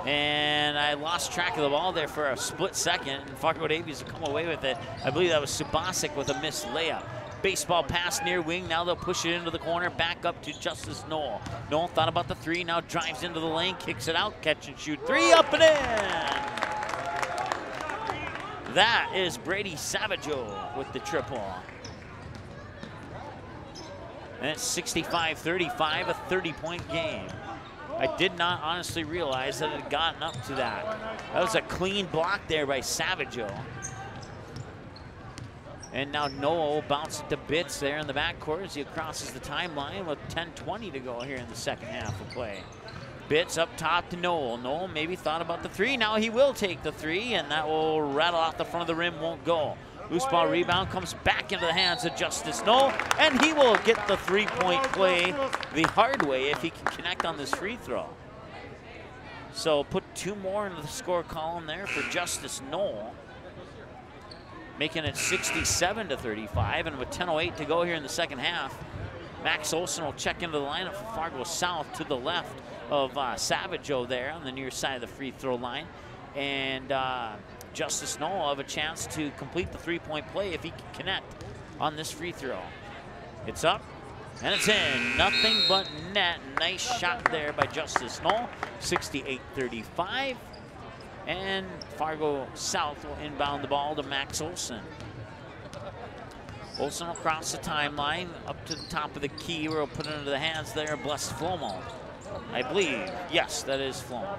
And I lost track of the ball there for a split second. And Fargo Davies will come away with it. I believe that was Sabasic with a missed layup. Baseball pass near wing. Now they'll push it into the corner. Back up to Justice Noel. Noel thought about the 3. Now drives into the lane. Kicks it out. Catch and shoot. 3 up and in. That is Brady Savageau with the triple. And it's 65-35, a 30-point game. I did not honestly realize that it had gotten up to that. That was a clean block there by Savageau. And now Noel bounces to Bitts there in the backcourt as he crosses the timeline with 10:20 to go here in the second half of play. Bitts up top to Noel. Noel maybe thought about the 3. Now he will take the 3, and that will rattle off the front of the rim, won't go. Loose ball rebound comes back into the hands of Justice Noel, and he will get the 3-point play the hard way if he can connect on this free throw. So put 2 more into the score column there for Justice Noel, making it 67-35, and with 10:08 to go here in the second half, Max Olson will check into the lineup for Fargo South to the left of Savageau there on the near side of the free throw line. And Justice Noel will have a chance to complete the 3-point play if he can connect on this free throw. It's up and it's in. Nothing but net. Nice shot there by Justice Noel. 68-35. And Fargo South will inbound the ball to Max Olson. Olson will cross the timeline up to the top of the key where he'll put it into the hands there of Blessed Flomo. I believe, yes, that is Flomo.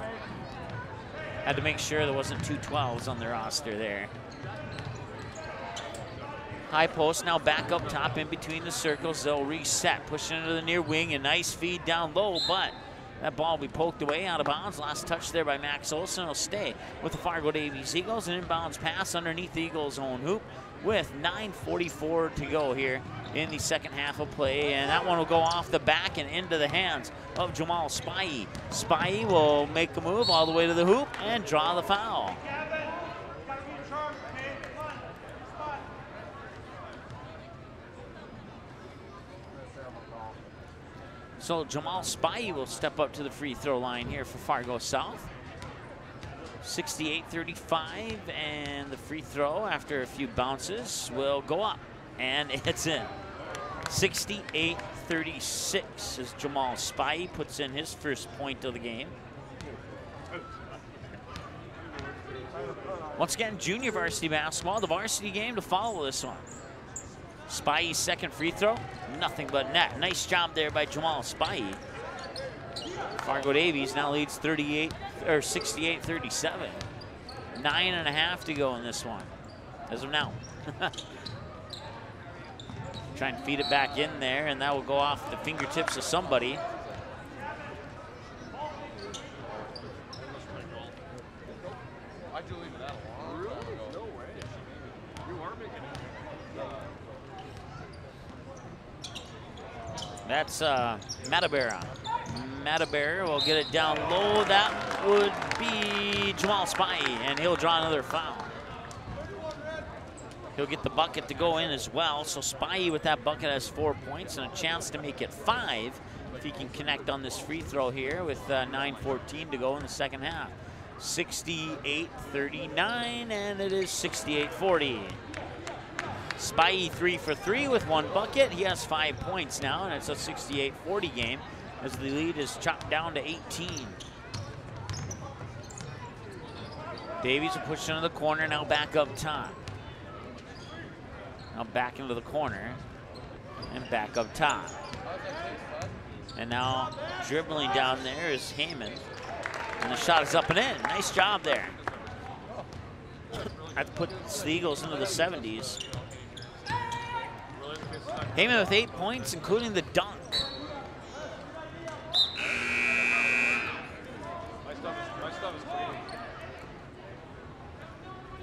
Had to make sure there wasn't 2 12s on the roster there. High post now back up top in between the circles. They'll reset, push into the near wing. A nice feed down low, but that ball will be poked away out of bounds. Last touch there by Max Olson. It'll stay with the Fargo Davies Eagles. An inbounds pass underneath the Eagles' own hoop with 9:44 to go here in the second half of play. And that one will go off the back and into the hands of Jamal Spivey. Spivey will make a move all the way to the hoop and draw the foul. So Jamal Spivey will step up to the free throw line here for Fargo South. 68-35, and the free throw after a few bounces will go up, and it's in. 68-36 as Jamal Spivey puts in his first point of the game. Once again, junior varsity basketball, the varsity game to follow this one. Spivey's second free throw, nothing but net. Nice job there by Jamal Spivey. Fargo Davies now leads 68-37. 9.5 to go in this one, as of now. Try and feed it back in there, and that will go off the fingertips of somebody. Why'd you leave it that long? Really? No way. You are making it. That's Matabera. Matabera will get it down low. That would be Jamal Spivey, and he'll draw another foul. He'll get the bucket to go in as well. So Spivey with that bucket has 4 points and a chance to make it 5 if he can connect on this free throw here with 9:14 to go in the second half. 68-39, and it is 68-40. Spivey 3 for 3 with 1 bucket. He has 5 points now, and it's a 68-40 game as the lead is chopped down to 18. Davies will push into the corner, now back up top. Now back into the corner and back up top. And now dribbling down there is Heyman. And the shot is up and in. Nice job there. I've put the Eagles into the 70s. Heyman with 8 points, including the dunk.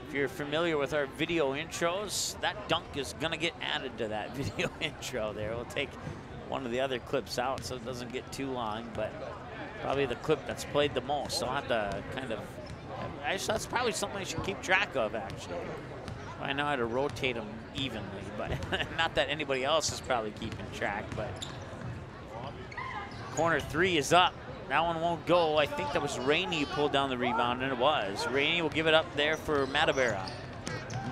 If you're familiar with our video intros, that dunk is gonna get added to that video intro there. We'll take one of the other clips out so it doesn't get too long, but probably the clip that's played the most. So I'll have to kind of, that's probably something I should keep track of, actually. I know how to rotate them evenly, but not that anybody else is probably keeping track, but corner 3 is up. That one won't go. I think that was Rainey who pulled down the rebound, and it was. Rainey will give it up there for Matabera.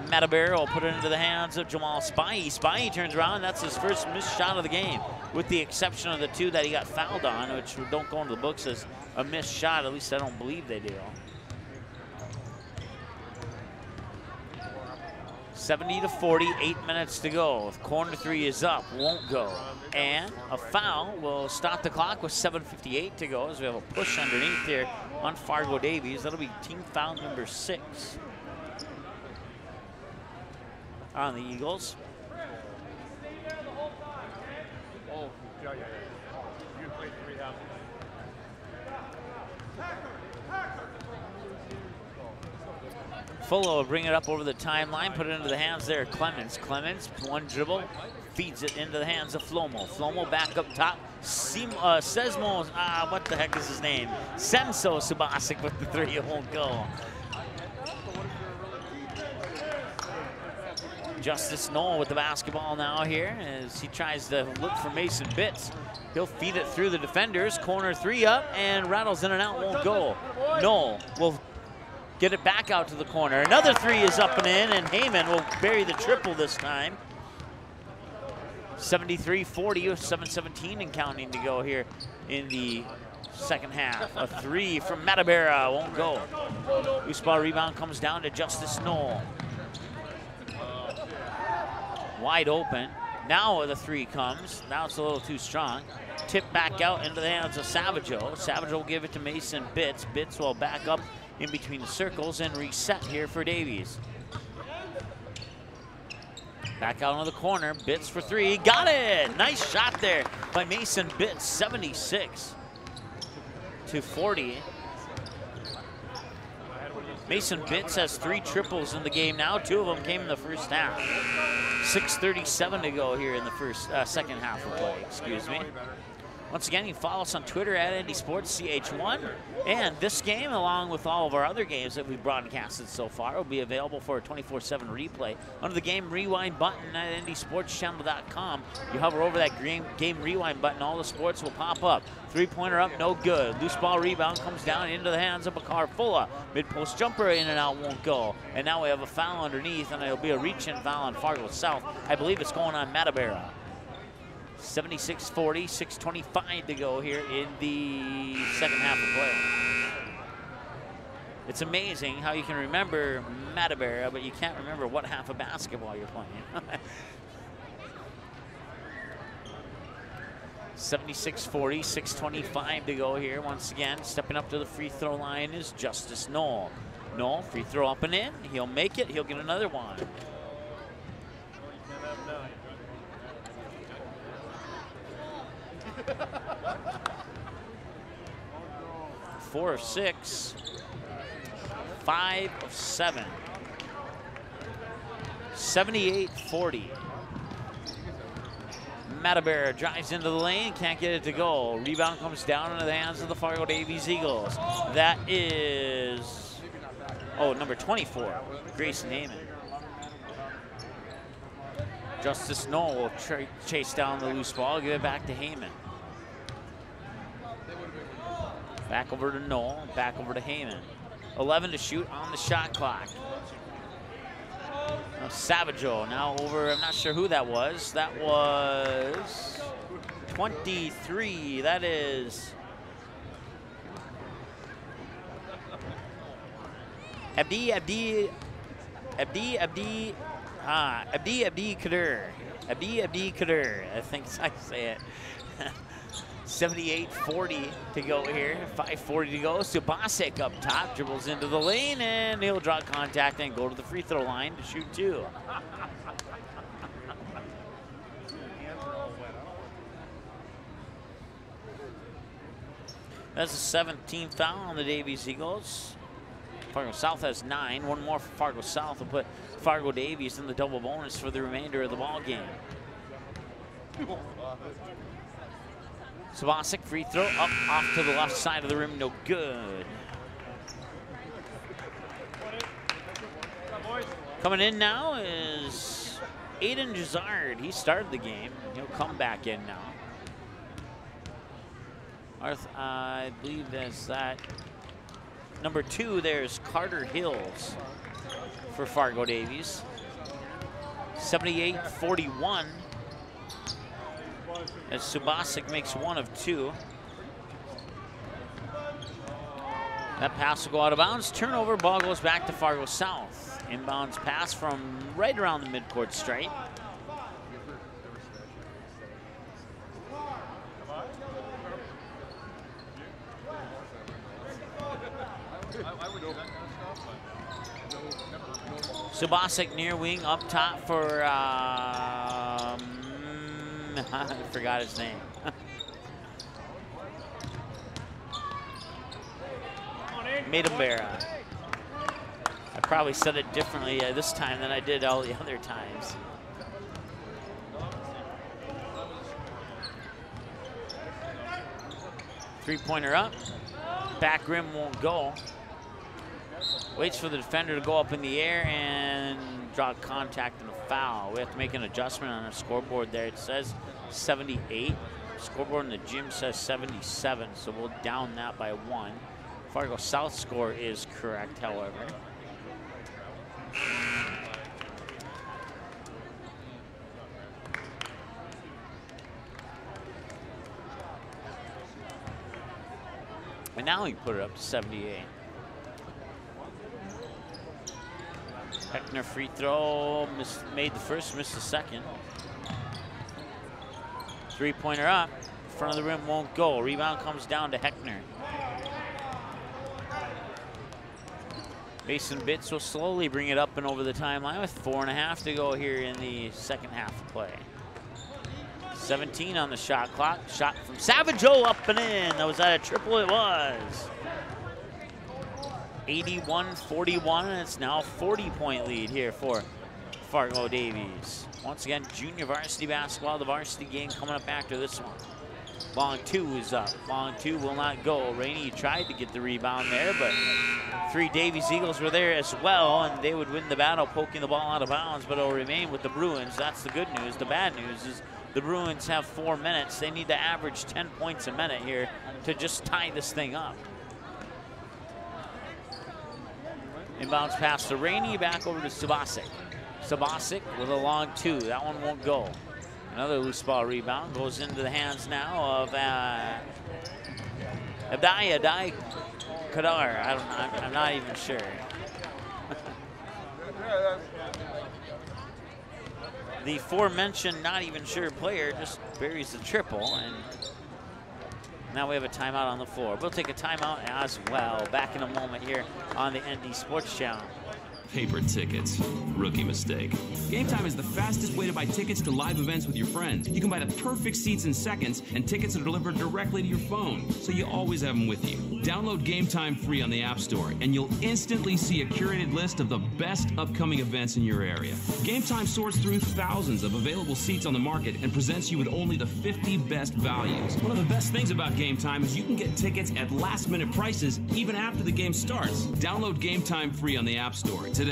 Matabera will put it into the hands of Jamal Spivey. Spivey turns around. That's his first missed shot of the game, with the exception of the 2 that he got fouled on, which don't go into the books as a missed shot. At least I don't believe they do. 70-40, 8 minutes to go. If corner 3 is up, won't go. And a foul will stop the clock with 7:58 to go as we have a push underneath here on Fargo Davies. That'll be team foul number 6 on the Eagles. Oh, yeah. You played 3 halves. Fuller will bring it up over the timeline, put it into the hands there of Clemens. Clemens, 1 dribble, feeds it into the hands of Flomo. Flomo back up top. Sesmo, what the heck is his name? Semso Subasic with the 3, it won't go. Justice Knoll with the basketball now here as he tries to look for Mason Bitts. He'll feed it through the defenders. Corner 3 up and rattles in and out, won't go. Knoll will get it back out to the corner. Another 3 is up and in, and Heyman will bury the triple this time. 73-40 with 7:17 and counting to go here in the second half. A 3 from Matabera won't go. Loose ball rebound comes down to Justice Knoll. Wide open. Now the 3 comes. Now it's a little too strong. Tip back out into the hands of Savageau. Savageau will give it to Mason Bitts. Bitts will back up in between the circles and reset here for Davies. Back out on the corner. Bitts for 3. Got it! Nice shot there by Mason Bitts. 76-40. Mason Bitts has 3 triples in the game now. 2 of them came in the first half. 6:37 to go here in the second half of play, excuse me. Once again, you can follow us on Twitter at IndySportsCH1. And this game, along with all of our other games that we've broadcasted so far, will be available for a 24/7 replay under the Game Rewind button at IndySportsChannel.com. You hover over that Game Rewind button, all the sports will pop up. 3-pointer up, no good. Loose ball rebound comes down into the hands of Bakar Fulla. Mid-post jumper in and out, won't go. And now we have a foul underneath, and it'll be a reach-in foul on Fargo South. I believe it's going on Matabera. 76-40, 6:25 to go here in the second half of play. It's amazing how you can remember Matabera, but you can't remember what half of basketball you're playing. 76-40, 6:25 to go here. Once again, stepping up to the free throw line is Justice Knoll. Knoll, free throw up and in. He'll make it. He'll get another one. 4 of 6, 5 of 7. 78-40. Matabera drives into the lane, can't get it to go. Rebound comes down into the hands of the Fargo Davies Eagles. That is, number 24, Grayson Heyman. Justice Knoll will chase down the loose ball, give it back to Heyman. Back over to Knoll, back over to Heyman. 11 to shoot on the shot clock. Now Savageau now over, I'm not sure who that was. That was 23, that is Abdi Kadir. Abdi Kadir, I think I say it. 78-40 to go here, 5:40 to go. Subasic up top, dribbles into the lane, and he'll draw contact and go to the free throw line to shoot 2. That's the 17th foul on the Davies Eagles. Fargo South has 9. One more for Fargo South will put Fargo Davies in the double bonus for the remainder of the ball game. Subasic free throw up off to the left side of the rim, no good. Coming in now is Aiden Jazard. He started the game. He'll come back in now. I believe that's that. Number 2, there's Carter Hills for Fargo Davies. 78-41. As Subasic makes 1 of 2. That pass will go out of bounds. Turnover, ball goes back to Fargo South. Inbounds pass from right around the midcourt stripe. Subasic near wing up top for I forgot his name. Maidambera. I probably said it differently this time than I did all the other times. Three-pointer up. Back rim won't go. Waits for the defender to go up in the air and draw contact and a foul. We have to make an adjustment on our scoreboard there. It says 78. Scoreboard in the gym says 77, so we'll down that by 1. Fargo South score is correct, however. And now we put it up to 78. Heckner free throw, made the first, missed the second. Three-pointer up, front of the rim won't go. Rebound comes down to Heckner. Mason Bitts will slowly bring it up and over the timeline with 4.5 to go here in the second half of play. 17 on the shot clock. Shot from Savageau up and in. Was that a triple? It was. 81-41, and it's now a 40-point lead here for Fargo Davies. Once again, junior varsity basketball, the varsity game coming up after this one. Long 2 is up. Long 2 will not go. Rainey tried to get the rebound there, but 3 Davies Eagles were there as well, and they would win the battle poking the ball out of bounds, but it'll remain with the Bruins. That's the good news. The bad news is the Bruins have 4 minutes. They need to average 10 points a minute here to just tie this thing up. Inbounds pass to Rainey, back over to Subasic. Subasic with a long 2. That one won't go. Another loose ball rebound goes into the hands now of Abdi Kadar. I'm not even sure. The aforementioned not even sure player just buries the triple, and now we have a timeout on the floor. We'll take a timeout as well. Back in a moment here on the ND Sports Channel. Paper tickets. Rookie mistake. Game Time is the fastest way to buy tickets to live events with your friends. You can buy the perfect seats in seconds, and tickets are delivered directly to your phone, so you always have them with you. Download Game Time free on the App Store, and you'll instantly see a curated list of the best upcoming events in your area. Game Time sorts through thousands of available seats on the market and presents you with only the 50 best values. One of the best things about Game Time is you can get tickets at last-minute prices even after the game starts. Download Game Time free on the App Store today.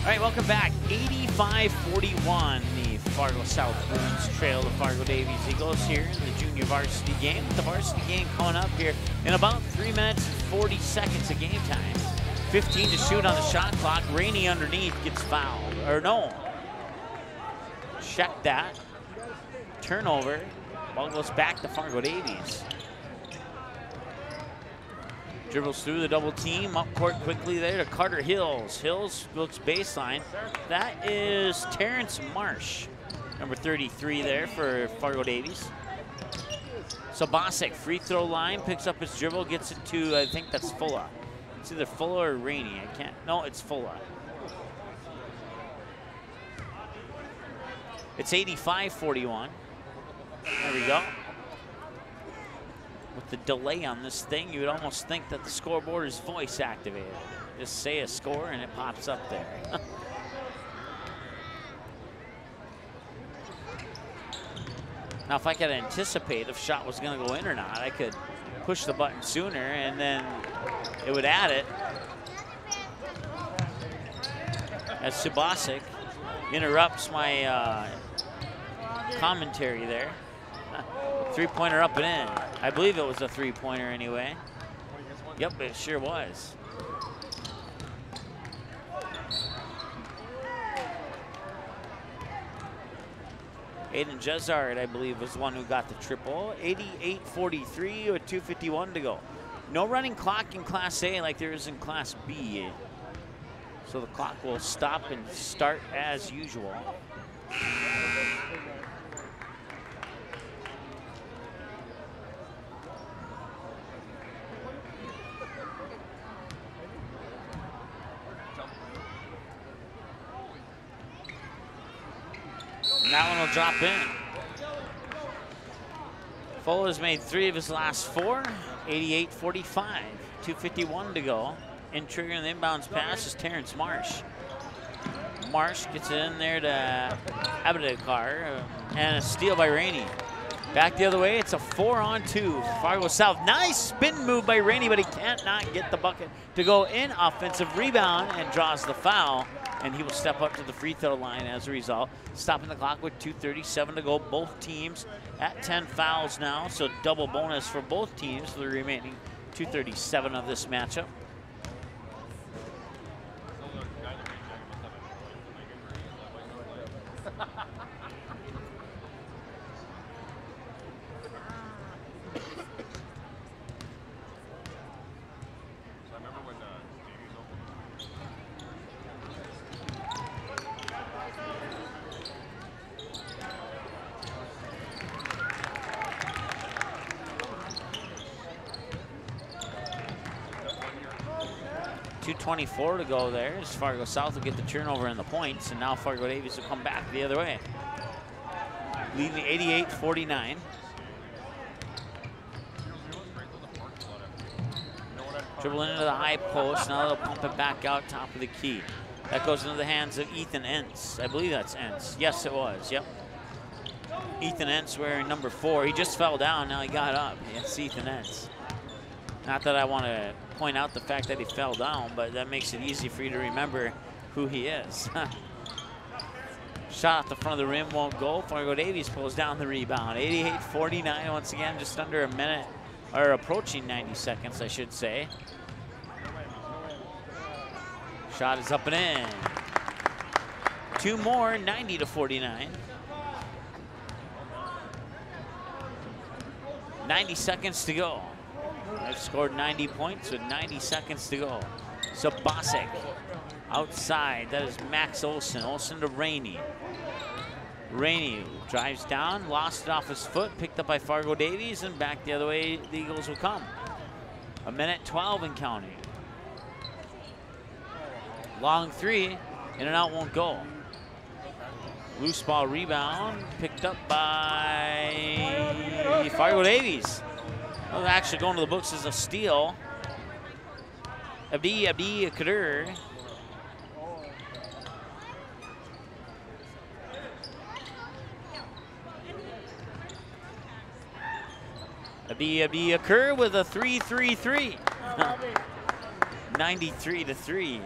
right, welcome back. 85-41, the Fargo South Bruins trail the Fargo Davies Eagles here in the junior varsity game. The varsity game coming up here in about 3 minutes and 40 seconds of game time. 15 to shoot on the shot clock. Rainey underneath gets fouled, or no. Check that. Turnover. Ball goes back to Fargo Davies. Dribbles through the double team, up court quickly there to Carter Hills. Hills looks baseline. That is Terrence Marsh, number 33 there for Fargo Davies. Sabasic, free throw line, picks up his dribble, gets it to, I think that's Fulla. It's either Fulla or Rainey, I can't, no, it's Fulla. It's 85-41. There we go. With the delay on this thing, you would almost think that the scoreboard is voice activated. Just say a score and it pops up there. Now, if I could anticipate if shot was going to go in or not, I could push the button sooner and then it would add it. As Subasic interrupts my commentary there. Three-pointer up and in. I believe it was a three-pointer anyway. Yep, it sure was. Aiden Jezard, I believe, was the one who got the triple. 88-43 with 2:51 to go. No running clock in Class A like there is in Class B. So the clock will stop and start as usual. And that one will drop in. Fulla's made 3 of his last 4. 88-45. 2:51 to go. In triggering the inbounds pass is Terrence Marsh. Marsh gets it in there to Abedekar, and a steal by Rainey. Back the other way, it's a 4-on-2. Fargo South. Nice spin move by Rainey, but he can't not get the bucket to go in. Offensive rebound and draws the foul. And he will step up to the free throw line as a result. Stopping the clock with 2:37 to go. Both teams at 10 fouls now, so double bonus for both teams for the remaining 2:37 of this matchup. .24 to go there as Fargo South will get the turnover and the points, and now Fargo Davies will come back the other way. Leading 88-49. Dribbling into the high post, now they'll pump it back out top of the key. That goes into the hands of Ethan Entz. I believe that's Entz. Yes, it was, yep. Ethan Entz wearing number 4. He just fell down, now he got up. It's Ethan Entz. Not that I want to point out the fact that he fell down, but that makes it easy for you to remember who he is. Shot at the front of the rim won't go. Fargo Davies pulls down the rebound. 88-49 once again, just under a minute, or approaching 90 seconds, I should say. Shot is up and in. 2 more, 90-49. 90 seconds to go. They've scored 90 points with 90 seconds to go. Sabasic outside. That is Max Olson. Olson to Rainey. Rainey drives down, lost it off his foot, picked up by Fargo Davies, and back the other way the Eagles will come. 1:12 and counting. Long 3, in and out won't go. Loose ball rebound, picked up by Fargo Davies. Well, actually going to the books as a steal. Abdi Kadir. Abdi Akur with a 3-3-3. 93-3.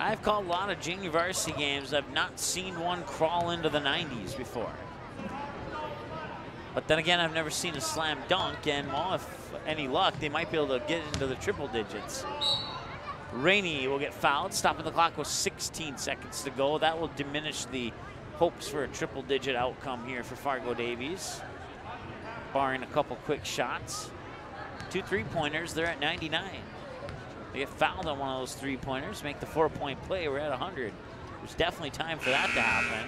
I've called a lot of junior varsity games. I've not seen one crawl into the 90s before. But then again, I've never seen a slam dunk, and well, if any luck, they might be able to get into the triple digits. Rainey will get fouled, stopping the clock with 16 seconds to go. That will diminish the hopes for a triple-digit outcome here for Fargo Davies, barring a couple quick shots. 2 3-pointers, they're at 99. They get fouled on one of those 3-pointers, make the 4-point play, we're at 100. There's definitely time for that to happen.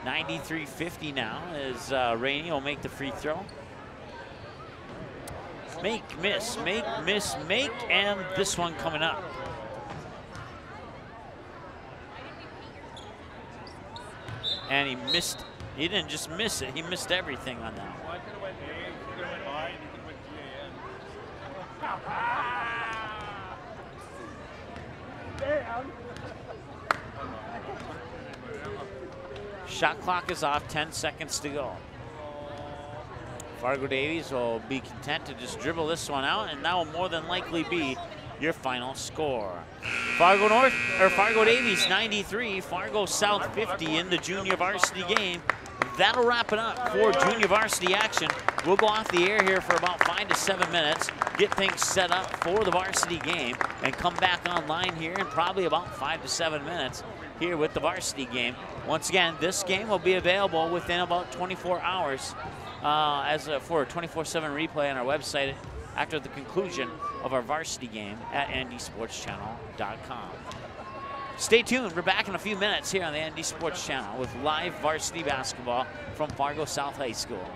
93-50 now as Rainey will make the free throw. Make, miss, make, miss, make, and this one coming up. And he missed, he didn't just miss it, he missed everything on that. Well, I could have went A, you could have went I, and you could have went GAN. Shot clock is off, 10 seconds to go. Fargo Davies will be content to just dribble this one out, and that will more than likely be your final score. Fargo Davies 93, Fargo South 50 in the junior varsity game. That'll wrap it up for junior varsity action. We'll go off the air here for about 5 to 7 minutes, get things set up for the varsity game, and come back online here in probably about 5 to 7 minutes here with the varsity game. Once again, this game will be available within about 24 hours for a 24/7 replay on our website after the conclusion of our varsity game at ndsportschannel.com. Stay tuned. We're back in a few minutes here on the ND Sports Channel with live varsity basketball from Fargo South High School.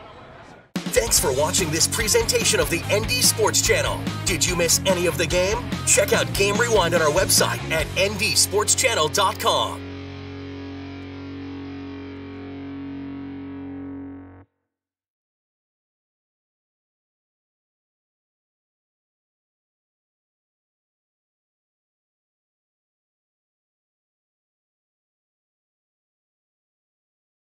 Thanks for watching this presentation of the ND Sports Channel. Did you miss any of the game? Check out Game Rewind on our website at ndsportschannel.com.